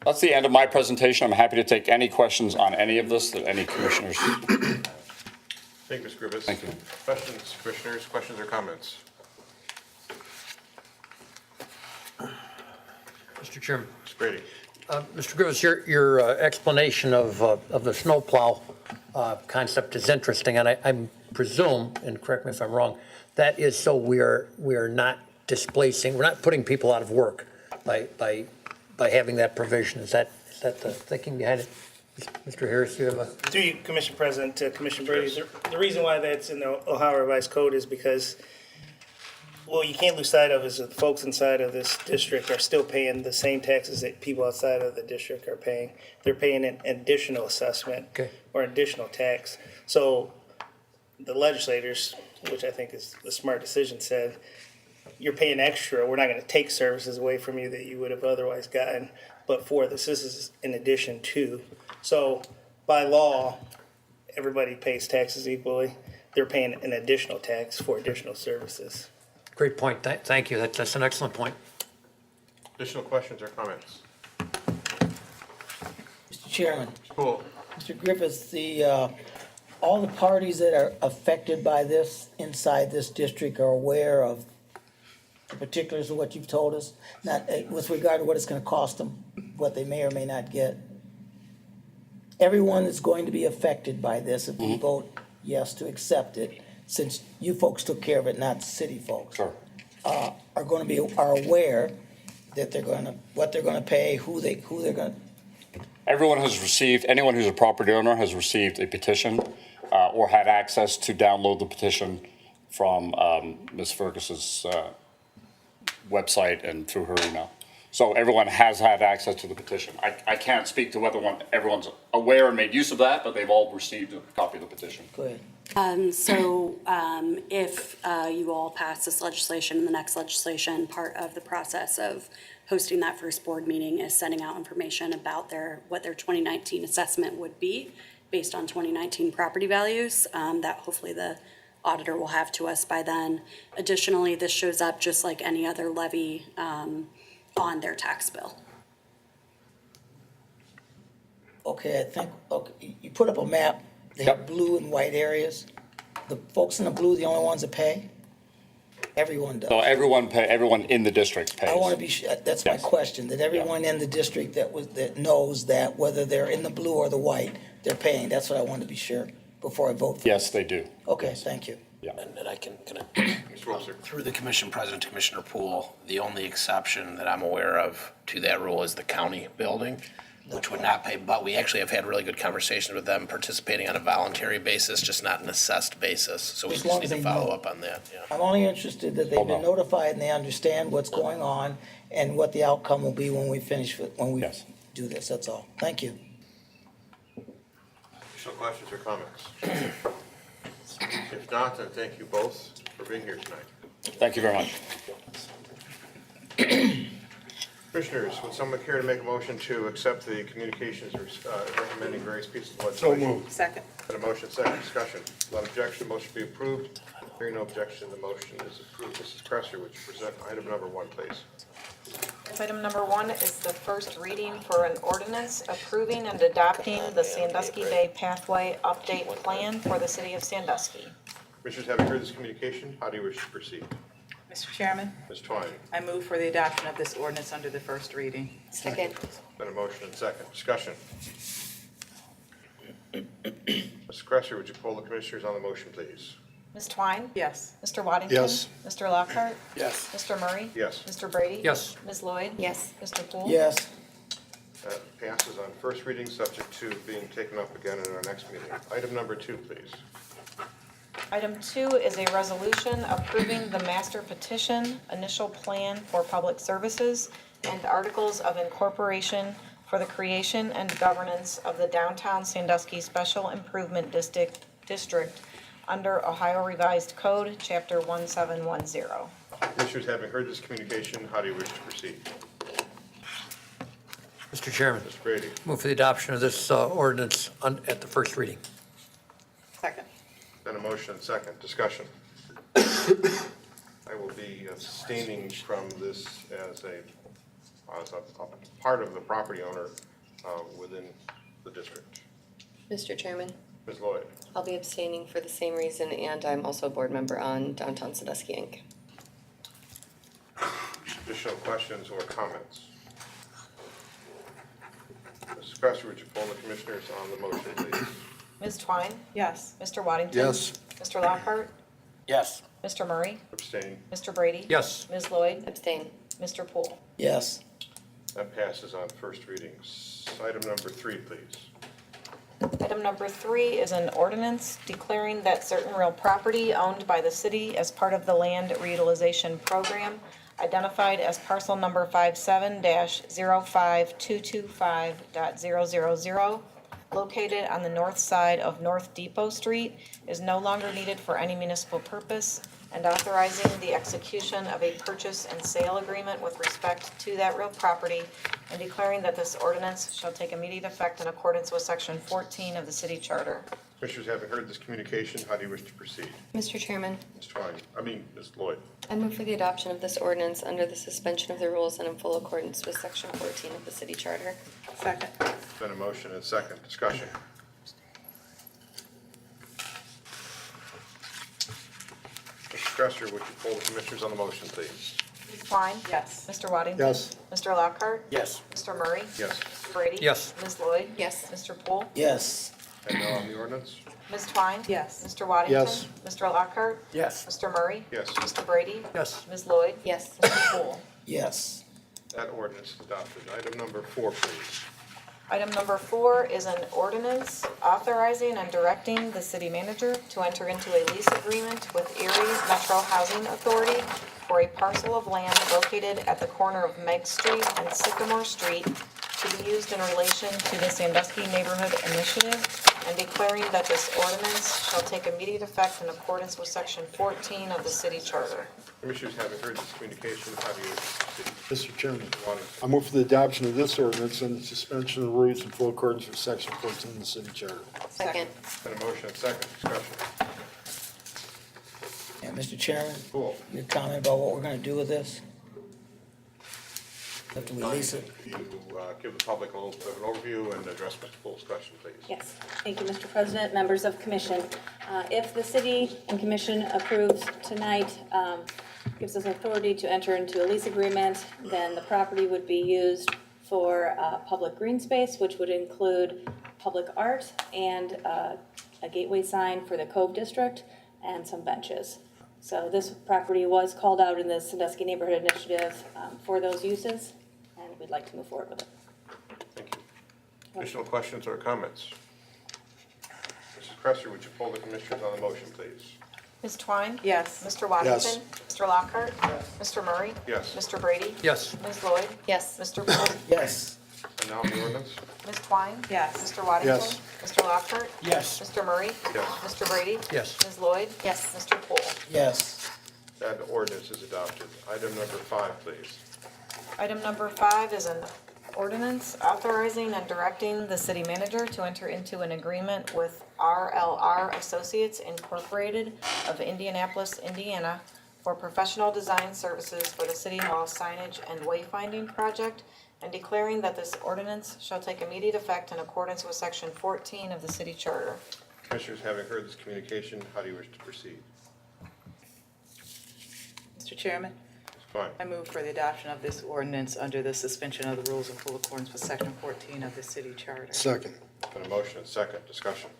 That's the end of my presentation. I'm happy to take any questions on any of this that any commissioners. Thank you, Mr. Griffiths. Thank you. Questions, commissioners, questions or comments? Mr. Chairman. Mr. Brady. Mr. Griffiths, your explanation of the snowplow concept is interesting, and I presume, and correct me if I'm wrong, that is so we are not displacing, we're not putting people out of work by having that provision. Is that the thinking behind it? Mr. Harris, you have a... Through you, Commissioner President, to Commissioner Brady, the reason why that's in the Ohio Revised Code is because, well, you can't lose sight of is that the folks inside of this district are still paying the same taxes that people outside of the district are paying. They're paying an additional assessment or additional tax. So the legislators, which I think is the smart decision, said, you're paying extra. We're not going to take services away from you that you would have otherwise gotten. But for this is in addition to. So by law, everybody pays taxes equally. They're paying an additional tax for additional services. Great point. Thank you. That's an excellent point. Additional questions or comments? Mr. Chairman, Cool. Mr. Griffiths, all the parties that are affected by this inside this district are aware of the particulars of what you've told us, not with regard to what it's going to cost them, what they may or may not get. Everyone that's going to be affected by this, if we vote yes to accept it, since you folks took care of it, not the city folks, Sure. are aware that what they're going to pay, who they're going to. Everyone has received, anyone who's a property owner has received a petition or had access to download the petition from Ms. Fergus's website and through her email. So everyone has had access to the petition. I can't speak to whether everyone's aware and made use of that, but they've all received a copy of the petition. Go ahead. If you all pass this legislation and the next legislation, part of the process of hosting that first board meeting is sending out information about what their 2019 assessment would be based on 2019 property values, that hopefully the auditor will have to us by then. Additionally, this shows up just like any other levy on their tax bill. Okay, I think, you put up a map, they have blue and white areas. The folks in the blue, the only ones that pay? Everyone does. So everyone in the district pays. I want to be sure, that's my question, that everyone in the district that knows that whether they're in the blue or the white, they're paying. That's what I want to be sure before I vote for it. Yes, they do. Okay, thank you. And I can Mr. Wilson. through the commission president to Commissioner Poole, the only exception that I'm aware of to that rule is the county building, which would not pay, but we actually have had really good conversations with them participating on a voluntary basis, just not an assessed basis. So we As just long need as to they follow know. up on that, yeah. I'm only interested that they've been notified and they understand what's going on and what the outcome will be when we finish, when we Yes. do this, that's all. Thank you. Additional questions or comments? If not, then thank you both for being here tonight. Thank you very much. Commissioners, would someone care to make a motion to accept the communications recommending various pieces of legislation? So moved. Second. Got a motion, second discussion. Without objection, motion be approved. Hearing no objection, the motion is approved. Mrs. Cresser, would you present item number 1, please? Item number 1 is the first reading for an ordinance approving and adopting the Sandusky Bay Pathway Update Plan for the city of Sandusky. Commissioners, having heard this communication, how do you wish to proceed? Mr. Chairman, Ms. Twine. I move for the adoption of this ordinance under the first reading. Second. Been a motion and second discussion. Ms. Cresser, would you poll the commissioners on the motion, please? Ms. Twine? Yes. Mr. Waddington? Yes. Mr. Lockhart? Yes. Mr. Murray? Yes. Mr. Brady? Yes. Ms. Lloyd? Yes. Mr. Poole? Yes, That passes on first reading, subject to being taken up again in our next meeting. Item number 2, please. Item 2 is a resolution approving the master petition, initial plan for public services, and articles of incorporation for the creation and governance of the downtown Sandusky Special Improvement District under Ohio Revised Code, Chapter 1710. Commissioners, having heard this communication, how do you wish to proceed? Mr. Chairman, Mr. Brady. move for the adoption of this ordinance at the first reading. Second. Then a motion and second discussion. I I will be abstaining from this as a part of the property owner within the district. Mr. Chairman, Ms. Lloyd? I'll be abstaining for the same reason, and I'm also a board member on Downtown Sandusky, Inc. Additional questions or comments? Mrs. Cresser, would you poll the commissioners on the motion, please? Ms. Twine? Yes. Mr. Waddington? Yes. Mr. Lockhart? Yes. Mr. Murray? Abstain. Mr. Brady? Yes. Ms. Lloyd? Abstain. Mr. Poole? Yes. That passes on first readings. Item number 3, please. Item number 3 is an ordinance declaring that certain real property owned by the city as part of the land reutilization program identified as parcel number 57-05225.000 located on the north side of North Depot Street is no longer needed for any municipal purpose, and authorizing the execution of a purchase and sale agreement with respect to that real property, and declaring that this ordinance shall take immediate effect in accordance with Section 14 of the city charter. Commissioners, having heard this communication, how do you wish to proceed? Mr. Chairman, Ms. Ms. Lloyd? I move for the adoption of this ordinance under the suspension of the rules and in full accordance with Section 14 of the city charter. Second. Been a motion and second. Discussion. Mrs. Cresser, would you poll the commissioners on the motion, please? Ms. Twine? Yes. Mr. Waddington? Yes. Mr. Lockhart? Yes. Mr. Murray? Yes. Mr. Brady? Yes. Ms. Lloyd? Yes. Mr. Poole? Yes. And now on the ordinance? Ms. Twine? Yes. Mr. Waddington? Yes. Mr. Lockhart? Yes. Mr. Murray? Yes. Mr. Brady? Yes. Ms. Lloyd? Yes. Mr. Poole? Yes. That ordinance is adopted. Item number 4, please. Item number 4 is an ordinance authorizing and directing the city manager to enter into a lease agreement with Erie Metro Housing Authority for a parcel of land located at the corner of Meg Street and Sycamore Street to be used in relation to the Sandusky Neighborhood Initiative, and declaring that this ordinance shall take immediate effect in accordance with Section 14 of the city charter. Commissioners, having heard this communication, how do you wish to proceed? Mr. Chairman, Waddington? I move for the adoption of this ordinance and the suspension of the rules in full accordance with Section 14 of the city charter. Second. Been a motion and second. Discussion. Yeah, Mr. Chairman, Cool. your comment about what we're gonna do with this? Have to release it? You give the public a little bit of an overview and address Mr. Poole's question, please. Yes, thank you, Mr. President, members of commission. If the city and commission approves tonight, gives us authority to enter into a lease agreement, then the property would be used for public green space, which would include public art and a gateway sign for the Cove District and some benches. So this property was called out in the Sandusky Neighborhood Initiative for those uses, and we'd like to move forward with it. Thank you. Additional questions or comments? Mrs. Cresser, would you poll the commissioners on the motion, please? Ms. Twine? Yes. Mr. Waddington? Yes. Mr. Lockhart? Mr. Murray? Yes. Mr. Brady? Yes. Ms. Lloyd? Yes. Mr. Poole? Yes. And now on the ordinance? Ms. Twine? Yes. Mr. Waddington? Yes. Mr. Lockhart? Yes. Mr. Murray? Yes. Mr. Brady? Yes. Ms. Lloyd? Yes. Mr. Poole? Yes. That ordinance is adopted. Item number 5, please. Item number 5 is an ordinance authorizing and directing the city manager to enter into an agreement with RLR Associates Incorporated of Indianapolis, Indiana for professional design services for the City Hall signage and wayfinding project, and declaring that this ordinance shall take immediate effect in accordance with Section 14 of the city charter. Commissioners, having heard this communication, how do you wish to proceed? Mr. Chairman, Fine. I move for the adoption of this ordinance under the suspension of the rules in full accordance with Section 14 of the city charter. Second. Been a motion and second. Discussion.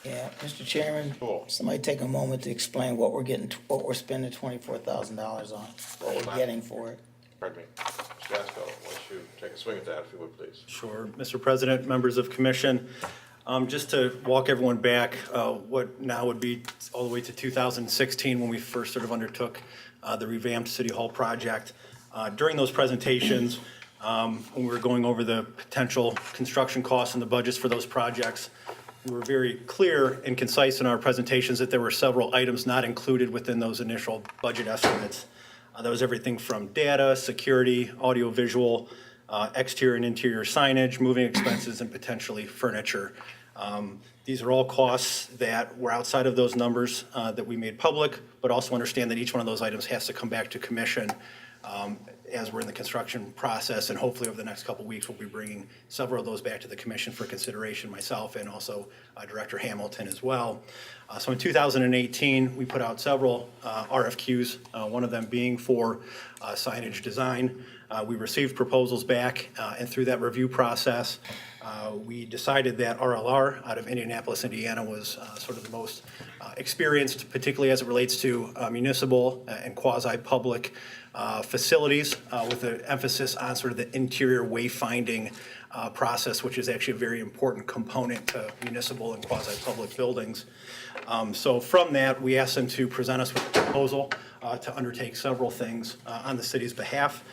Yeah, Mr. Chairman, Cool. somebody take a moment to explain what we're getting, what we're spending $24,000 on, what we're getting for it. Pardon me. Mr. Gasco, why don't you take a swing at that, if you would, please? Sure. Mr. President, members of commission, just to walk everyone back, what now would be all the way to 2016 when we first sort of undertook the revamped City Hall project. During those presentations, when we were going over the potential construction costs and the budgets for those projects, we were very clear and concise in our presentations that there were several items not included within those initial budget estimates. That was everything from data, security, audiovisual, exterior and interior signage, moving expenses, and potentially furniture. These are all costs that were outside of those numbers that we made public, but also understand that each one of those items has to come back to commission as we're in the construction process, and hopefully over the next couple of weeks, we'll be bringing several of those back to the commission for consideration, myself and also Director Hamilton as well. So in 2018, we put out several RFQs, one of them being for signage design. We received proposals back, and through that review process, we decided that RLR out of Indianapolis, Indiana was sort of the most experienced, particularly as it relates to municipal and quasi-public facilities, with an emphasis on sort of the interior wayfinding process, which is actually a very important component to municipal and quasi-public buildings. So from that, we asked them to present us with a proposal to undertake several things on the city's behalf.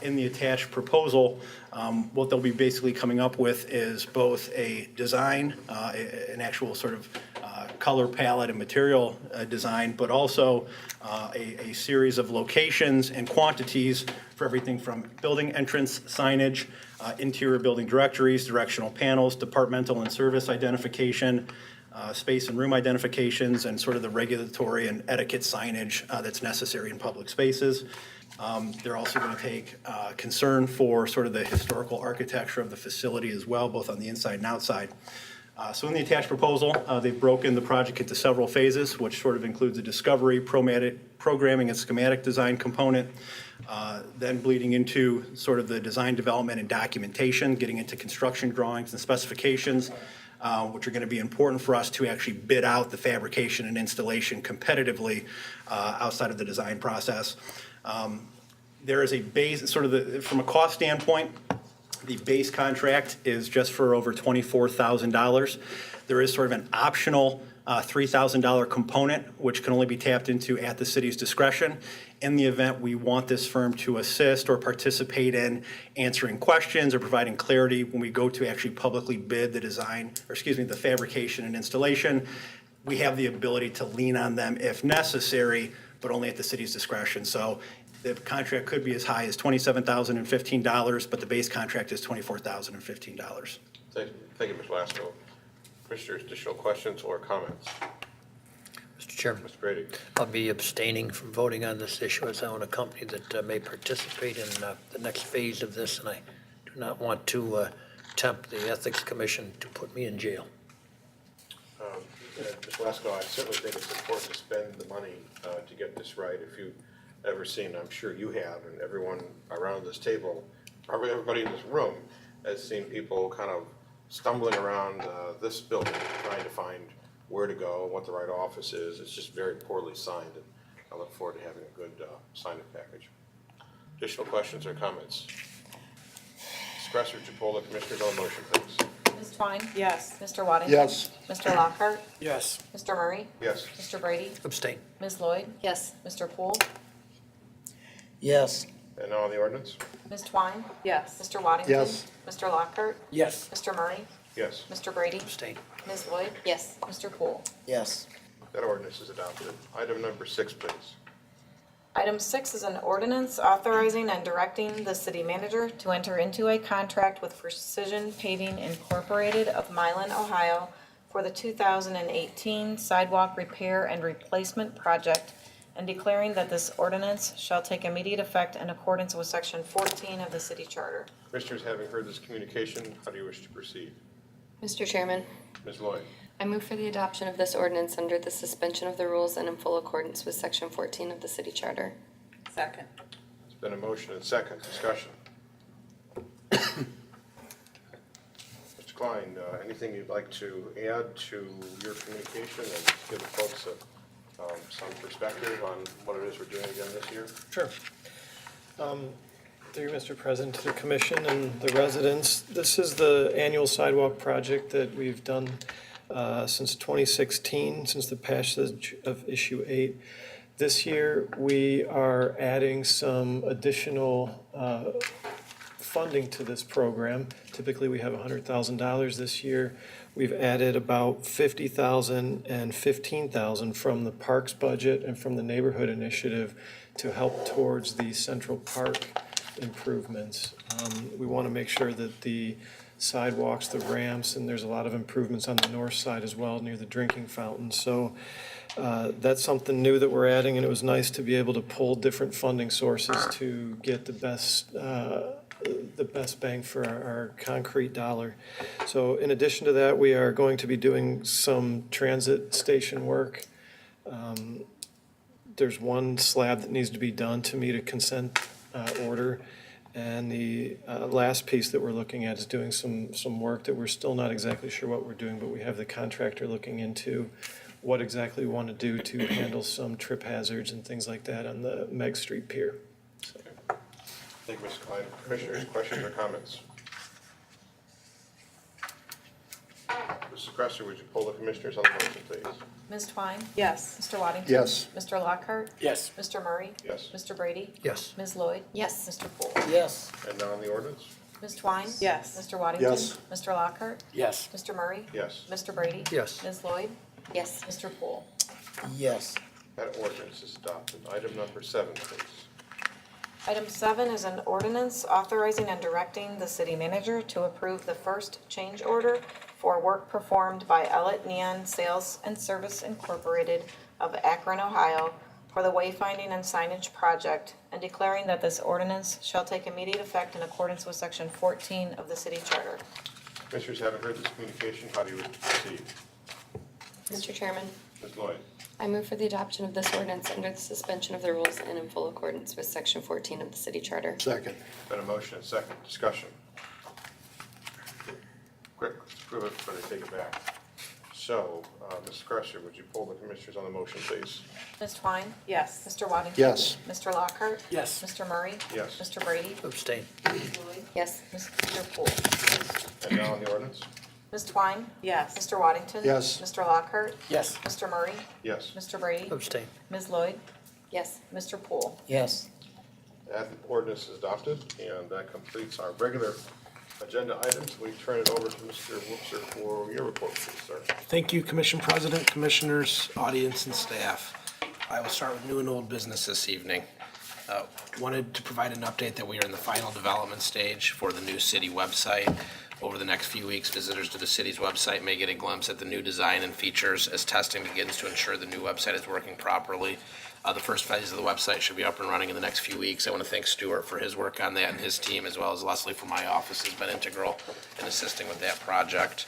In the attached proposal, what they'll be basically coming up with is both a design, an actual sort of color palette and material design, but also a series of locations and quantities for everything from building entrance signage, interior building directories, directional panels, departmental and service identification, space and room identifications, and sort of the regulatory and etiquette signage that's necessary in public spaces. They're also going to take concern for sort of the historical architecture of the facility as well, both on the inside and outside. So in the attached proposal, they've broken the project into several phases, which sort of includes a discovery, programming, and schematic design component, then bleeding into sort of the design development and documentation, getting into construction drawings and specifications, which are going to be important for us to actually bid out the fabrication and installation competitively outside of the design process. There is a base, sort of from a cost standpoint, the base contract is just for over $24,000. There is sort of an optional $3,000 component, which can only be tapped into at the city's discretion in the event we want this firm to assist or participate in answering questions or providing clarity when we go to actually publicly bid the design, or excuse me, the fabrication and installation. We have the ability to lean on them if necessary, but only at the city's discretion. So the contract could be as high as $27,015, but the base contract is $24,015. Thank you, Ms. Lasko. Commissioners, additional questions or comments? Mr. Chairman, Mr. Brady. I'll be abstaining from voting on this issue as I own a company that may participate in the next phase of this, and I do not want to tempt the Ethics Commission to put me in jail. Ms. Lasko, I certainly think it's important to spend the money to get this right. If you've ever seen, I'm sure you have, and everyone around this table, probably everybody in this room, has seen people kind of stumbling around this building, trying to find where to go, what the right office is. It's just very poorly signed, and I look forward to having a good sign-in package. Additional questions or comments? Ms. Cresser, would you poll the commissioners on the motion, please? Ms. Twine? Yes. Mr. Waddington? Yes. Mr. Lockhart? Yes. Mr. Murray? Yes. Mr. Brady? Abstain. Ms. Lloyd? Yes. Mr. Poole? Yes. And now on the ordinance? Ms. Twine? Yes. Mr. Waddington? Yes. Mr. Lockhart? Yes. Mr. Murray? Yes. Mr. Brady? Abstain. Ms. Lloyd? Yes. Mr. Poole? Yes. That ordinance is adopted. Item number 6, please. Item 6 is an ordinance authorizing and directing the city manager to enter into a contract with Precision Paving Incorporated of Milan, Ohio for the 2018 sidewalk repair and replacement project, and declaring that this ordinance shall take immediate effect in accordance with Section 14 of the city charter. Commissioners, having heard this communication, how do you wish to proceed? Mr. Chairman, Ms. Lloyd. I move for the adoption of this ordinance under the suspension of the rules and in full accordance with Section 14 of the city charter. Second. There's been a motion and second. Discussion. Mr. Klein, anything you'd like to add to your communication and give the folks some perspective on what it is we're doing again this year? Sure. Through you, Mr. President, to the commission and the residents, this is the annual sidewalk project that we've done since 2016, since the passage of issue 8. This year, we are adding some additional funding to this program. Typically, we have $100,000 this year. We've added about $50,000 and $15,000 from the parks budget and from the neighborhood initiative to help towards the Central Park improvements. We want to make sure that the sidewalks, the ramps, and there's a lot of improvements on the north side as well near the drinking fountain. So that's something new that we're adding, and it was nice to be able to pull different funding sources to get the best bang for our concrete dollar. So in addition to that, we are going to be doing some transit station work. There's one slab that needs to be done to meet a consent order. And the last piece that we're looking at is doing some work that we're still not exactly sure what we're doing, but we have the contractor looking into what exactly we want to do to handle some trip hazards and things like that on the Meg Street Pier. Thank you, Mr. Klein. Commissioners, questions or comments? Mrs. Cresser, would you poll the commissioners on the motion, please? Ms. Twine? Yes. Mr. Waddington? Yes. Mr. Lockhart? Yes. Mr. Murray? Yes. Mr. Brady? Yes. Ms. Lloyd? Yes. Mr. Poole? Yes. And now on the ordinance? Ms. Twine? Yes. Mr. Waddington? Yes. Mr. Lockhart? Yes. Mr. Murray? Yes. Mr. Brady? Yes. Ms. Lloyd? Yes. Mr. Poole? Yes. That ordinance is adopted. Item number 7, please. Item 7 is an ordinance authorizing and directing the city manager to approve the first change order for work performed by Elliott Neon Sales and Service Incorporated of Akron, Ohio, for the Wayfinding and Signage project, and declaring that this ordinance shall take immediate effect in accordance with Section 14 of the city charter. Commissioners, having heard this communication, how do you wish to proceed? Mr. Chairman, Ms. Lloyd? I move for the adoption of this ordinance under the suspension of the rules and in full accordance with Section 14 of the city charter. Second. Been a motion and second. Discussion. Quick, let's prove it before they take it back. So, Mrs. Cresser, would you poll the commissioners on the motion, please? Ms. Twine? Yes. Mr. Waddington? Yes. Mr. Lockhart? Yes. Mr. Murray? Yes. Mr. Brady? Abstain. Ms. Lloyd? Yes. Mr. Poole? And now on the ordinance? Ms. Twine? Yes. Mr. Waddington? Yes. Mr. Lockhart? Yes. Mr. Murray? Yes. Mr. Brady? Abstain. Ms. Lloyd? Yes. Mr. Poole? Yes. That ordinance is adopted, and that completes our regular agenda items. We turn it over to Mr. Whoopser for your report, please, sir. Thank you, Commission President, Commissioners, audience, and staff. I will start with new and old business this evening. Wanted to provide an update that we are in the final development stage for the new city website. Over the next few weeks, visitors to the city's website may get a glimpse at the new design and features as testing begins to ensure the new website is working properly. The first phase of the website should be up and running in the next few weeks. I want to thank Stuart for his work on that and his team, as well as Leslie from my office, has been integral in assisting with that project.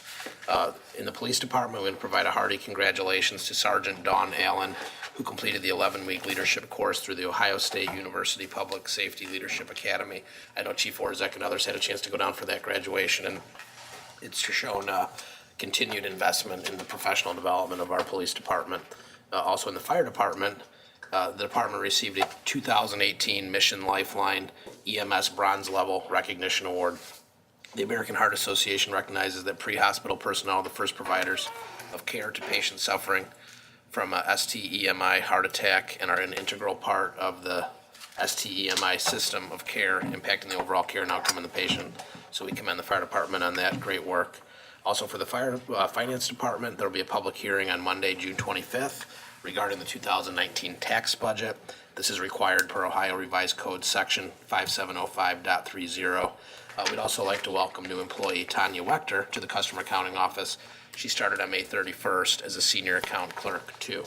In the police department, we want to provide a hearty congratulations to Sergeant Dawn Allen, who completed the 11-week leadership course through the Ohio State University Public Safety Leadership Academy. I know Chief Orzek and others had a chance to go down for that graduation, and it's shown continued investment in the professional development of our police department. Also in the fire department, the department received a 2018 Mission Lifeline EMS Bronze Level Recognition Award. The American Heart Association recognizes that pre-hospital personnel are the first providers of care to patients suffering from STEMI heart attack and are an integral part of the STEMI system of care, impacting the overall care and outcome of the patient. So we commend the fire department on that great work. Also for the finance department, there will be a public hearing on Monday, June 25th regarding the 2019 tax budget. This is required per Ohio Revised Code Section 5705.30. We'd also like to welcome new employee Tanya Wechter to the Customer Accounting Office. She started on May 31st as a senior account clerk too.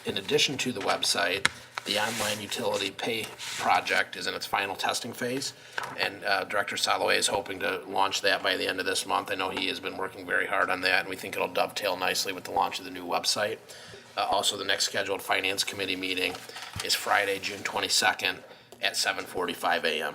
In addition to the website, the online utility pay project is in its final testing phase, and Director Soloway is hoping to launch that by the end of this month. I know he has been working very hard on that, and we think it'll dovetail nicely with the launch of the new website. Also, the next scheduled Finance Committee meeting is Friday, June 22nd at 7:45 a.m.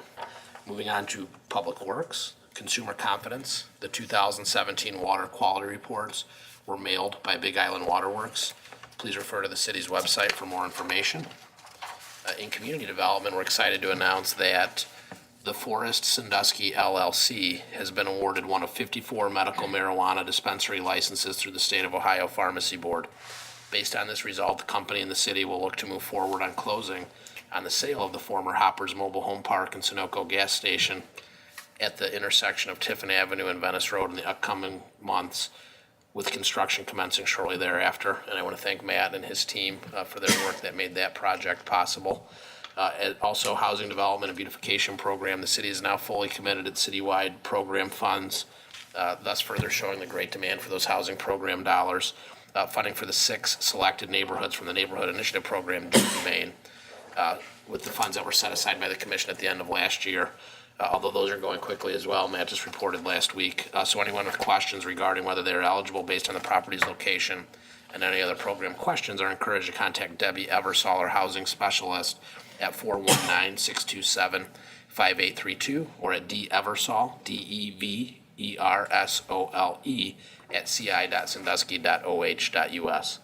Moving on to Public Works, Consumer Confidence. The 2017 water quality reports were mailed by Big Island Waterworks. Please refer to the city's website for more information. In community development, we're excited to announce that the Forest Sandusky LLC has been awarded one of 54 medical marijuana dispensary licenses through the State of Ohio Pharmacy Board. Based on this result, the company and the city will look to move forward on closing on the sale of the former Hoppers Mobile Home Park and Sunoco gas station at the intersection of Tiffin Avenue and Venice Road in the upcoming months, with construction commencing shortly thereafter. And I want to thank Matt and his team for their work that made that project possible. And also housing development and beautification program. The city is now fully committed at citywide program funds, thus further showing the great demand for those housing program dollars. Funding for the 6 selected neighborhoods from the Neighborhood Initiative Program do remain, with the funds that were set aside by the commission at the end of last year. Although those are going quickly as well. Matt just reported last week. So anyone with questions regarding whether they're eligible based on the property's location and any other program questions are encouraged to contact Debbie Eversole, our housing specialist, at 419-627-5832 or at deversole, DEVERSOLE, at ci.sandusky.oh.us.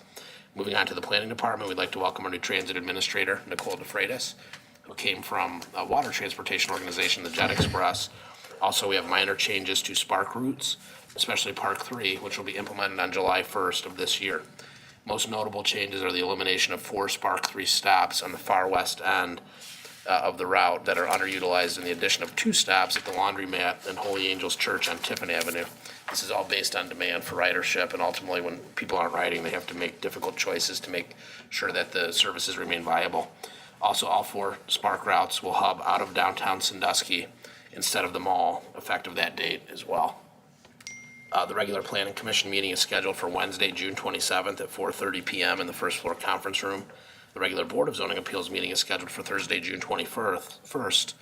Moving on to the planning department, we'd like to welcome our new transit administrator, Nicole DeFreitas, who came from a water transportation organization, the Jet Express. Also, we have minor changes to Spark routes, especially Park 3, which will be implemented on July 1st of this year. Most notable changes are the elimination of 4 Spark 3 stops on the far west end of the route that are underutilized, and the addition of 2 stops at the Laundromat and Holy Angels Church on Tiffin Avenue. This is all based on demand for ridership, and ultimately when people aren't riding, they have to make difficult choices to make sure that the services remain viable. Also, all 4 Spark routes will hub out of downtown Sandusky instead of the mall, effective that date as well. The regular planning commission meeting is scheduled for Wednesday, June 27th at 4:30 p.m. in the first floor conference room. The regular Board of Zoning Appeals meeting is scheduled for Thursday, June 21st,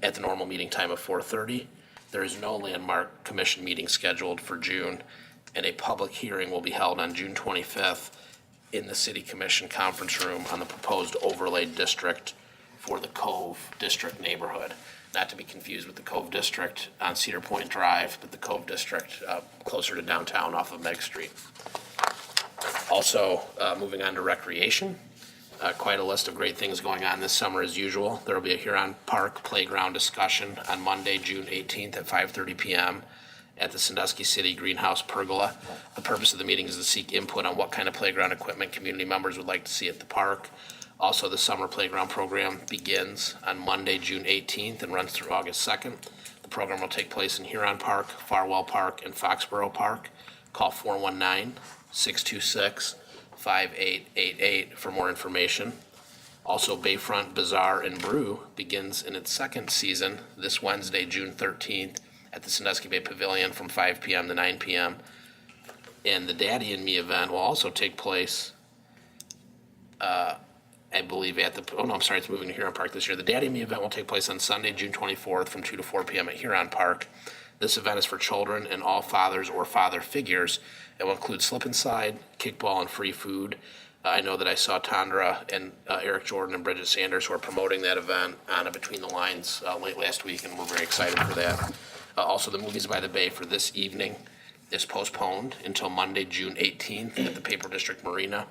at the normal meeting time of 4:30. There is no landmark commission meeting scheduled for June, and a public hearing will be held on June 25th in the City Commission conference room on the proposed overlay district for the Cove District neighborhood. Not to be confused with the Cove District on Cedar Point Drive, but the Cove District closer to downtown off of Meg Street. Also, moving on to recreation, quite a list of great things going on this summer as usual. There will be a Huron Park playground discussion on Monday, June 18th at 5:30 p.m. at the Sandusky City Greenhouse Pergola. The purpose of the meeting is to seek input on what kind of playground equipment community members would like to see at the park. Also, the summer playground program begins on Monday, June 18th and runs through August 2nd. The program will take place in Huron Park, Farwell Park, and Foxborough Park. Call 419-626-5888 for more information. Also, Bayfront Bazaar and Brew begins in its 2nd season this Wednesday, June 13th at the Sandusky Bay Pavilion from 5 p.m. to 9 p.m. And the Daddy and Me event will also take place I believe it's moving to Huron Park this year. The Daddy and Me event will take place on Sunday, June 24th from 2 to 4 p.m. at Huron Park. This event is for children and all fathers or father figures. It will include slip and slide, kickball, and free food. I know that I saw Tondra and Eric Jordan and Bridget Sanders who are promoting that event on a Between the Lines late last week, and we're very excited for that. Also, the Movies by the Bay for this evening is postponed until Monday, June 18th at the Paper District Marina.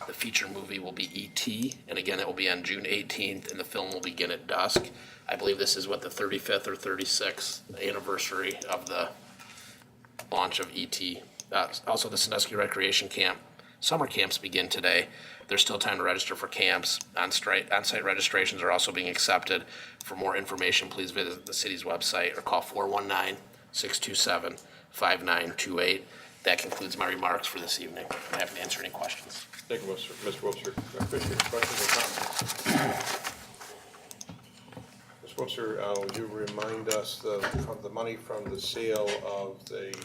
The feature movie will be E.T., and again, it will be on June 18th, and the film will begin at dusk. I believe this is, the 35th or 36th anniversary of the launch of E.T. Also, the Sandusky Recreation Camp, summer camps begin today. There's still time to register for camps. On-site registrations are also being accepted. For more information, please visit the city's website or call 419-627-5928. That concludes my remarks for this evening. I'm happy to answer any questions. Thank you, Mr. Wiltshire. Appreciate the questions and comments. Ms. Wiltshire, would you remind us of the money from the sale of the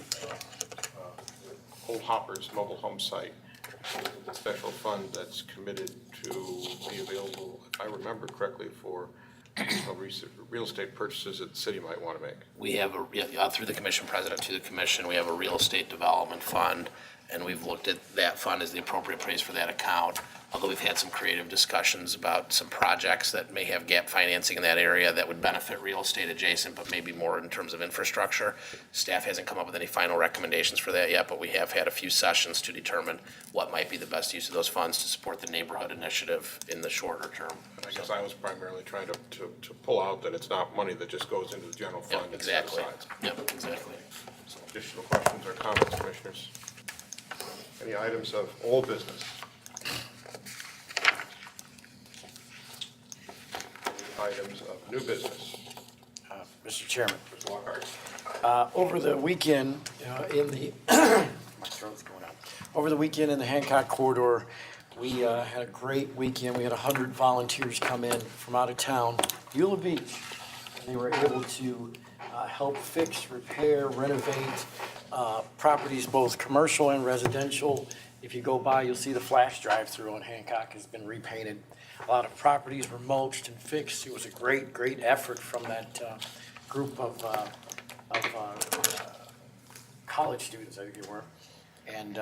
Old Hoppers mobile home site, the special fund that's committed to be available, if I remember correctly, for real estate purchases that the city might want to make? We have through the commission president to the commission, we have a real estate development fund, and we've looked at that fund as the appropriate place for that account. Although we've had some creative discussions about some projects that may have gap financing in that area that would benefit real estate adjacent, but maybe more in terms of infrastructure. Staff hasn't come up with any final recommendations for that yet, but we have had a few sessions to determine what might be the best use of those funds to support the neighborhood initiative in the shorter term. I guess I was primarily trying to pull out that it's not money that just goes into the general fund. Yep, exactly. Yep, exactly. Some additional questions or comments, commissioners? Any items of old business? Items of new business? Mr. Chairman, Mr. Lockhart. over the weekend, my throat's going out. Over the weekend in the Hancock corridor, We had a great weekend. We had 100 volunteers come in from out of town, Beulah Beach. And they were able to help fix, repair, renovate properties, both commercial and residential. If you go by, you'll see the Flash drive-through on Hancock has been repainted. A lot of properties were mulched and fixed. It was a great, great effort from that group of college students, I think they were. And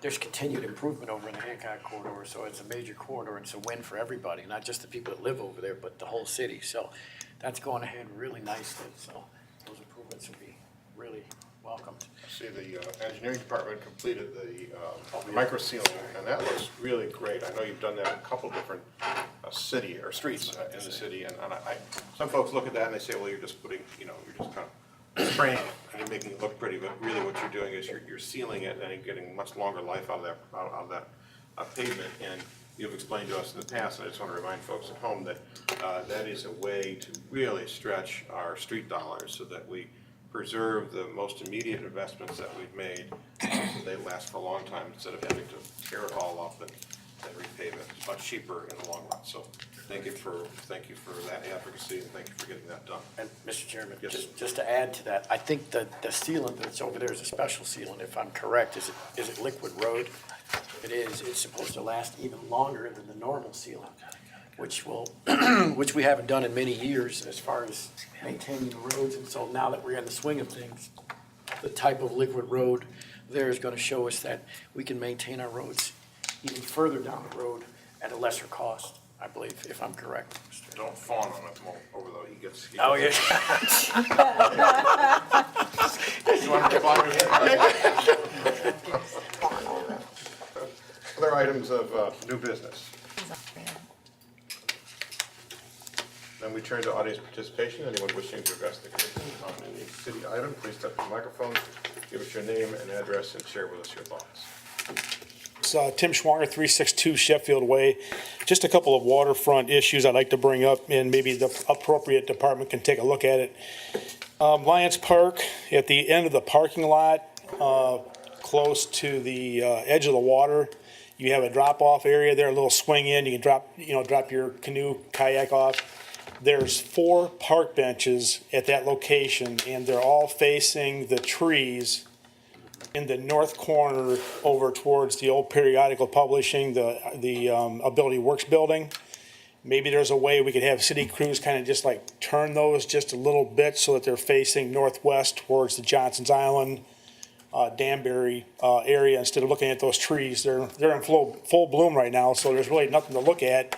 there's continued improvement over in the Hancock corridor, so it's a major corridor, and it's a win for everybody, not just the people that live over there, but the whole city. So that's going ahead really nicely, so those improvements will be really welcomed. See, the engineering department completed the micro sealing, and that looks really great. I know you've done that in a couple different city or streets in the city, and some folks look at that and they say, well, you're just putting, you're just kind of spraying it and you're making it look pretty, but really what you're doing is you're sealing it and you're getting much longer life out of that pavement. And you've explained to us in the past, and I just want to remind folks at home that that is a way to really stretch our street dollars so that we preserve the most immediate investments that we've made so they last for a long time instead of having to tear it all up and repave it. It's much cheaper in the long run. So thank you for that advocacy, and thank you for getting that done. And Mr. Chairman, Yes. just to add to that, I think that the sealant that's over there is a special sealant, if I'm correct. Is it liquid road? It is. It's supposed to last even longer than the normal sealant, which we haven't done in many years as far as maintaining the roads. And so now that we're in the swing of things, the type of liquid road there is going to show us that we can maintain our roads even further down the road at a lesser cost, I believe, if I'm correct. Don't fawn on it over though. He gets. Oh, yeah. You want to climb Other items of new business. Then we turn to audience participation. Anyone wishing to address the commission on any city item, please step to the microphone, give us your name and address, and share with us your thoughts. It's Tim Schwanger, 362 Sheffield Way. Just a couple of waterfront issues I'd like to bring up, and maybe the appropriate department can take a look at it. Lions Park, at the end of the parking lot, close to the edge of the water, you have a drop-off area there, a little swing in. You can drop your canoe, kayak off. There's 4 park benches at that location, and they're all facing the trees in the north corner over towards the old periodical publishing, the Ability Works building. Maybe there's a way we could have city crews kind of just like turn those just a little bit so that they're facing northwest towards the Johnson's Island, Danbury area, instead of looking at those trees. They're in full bloom right now, so there's really nothing to look at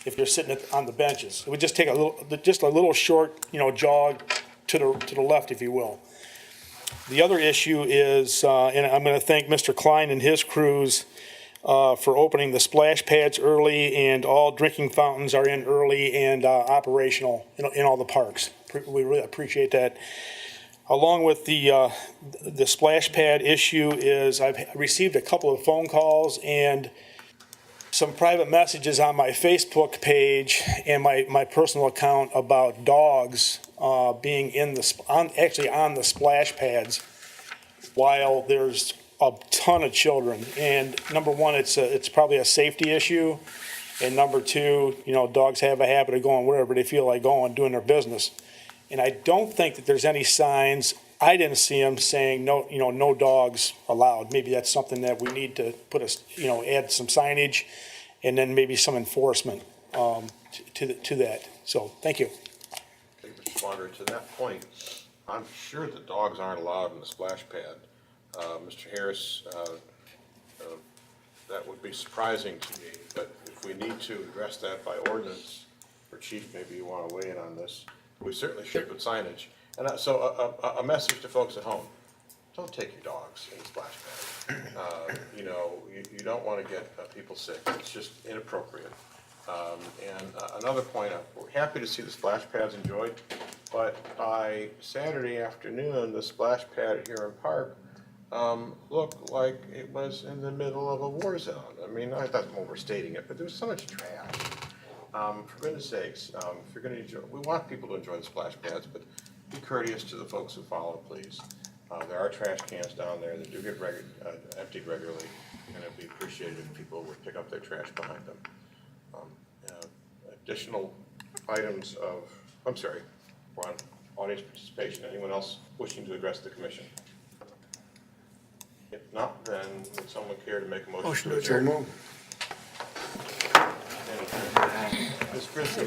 if you're sitting on the benches. It would just take a little short, jog to the left, if you will. The other issue is, and I'm going to thank Mr. Klein and his crews for opening the splash pads early, and all drinking fountains are in early and operational in all the parks. We really appreciate that. Along with the splash pad issue is I've received a couple of phone calls and some private messages on my Facebook page and my personal account about dogs being on the splash pads while there's a ton of children. And number one, it's probably a safety issue, and number two, dogs have a habit of going wherever they feel like going, doing their business. And I don't think that there's any signs. I didn't see them saying no dogs allowed. Maybe that's something that we need to add some signage, and then maybe some enforcement to that. So thank you. Thank you, Mr. Swander. To that point, I'm sure the dogs aren't allowed in the splash pad. Mr. Harris, that would be surprising to me, but if we need to address that by ordinance, or Chief, maybe you want to weigh in on this, we certainly should put signage. And so a message to folks at home: don't take your dogs in the splash pad. You don't want to get people sick. It's just inappropriate. And another point, we're happy to see the splash pads enjoyed, but by Saturday afternoon, the splash pad at Huron Park looked like it was in the middle of a war zone. I mean, I'm overstating it, but there was so much trash. For goodness sakes, if you're going to enjoy, we want people to enjoy the splash pads, but be courteous to the folks who follow, please. There are trash cans down there that do get emptied regularly, and it'd be appreciated if people would pick up their trash behind them. Additional items of, I'm sorry, we're on audience participation. Anyone else wishing to address the commission? If not, then would someone care to make a motion to adjourn? move. Ms. Christie?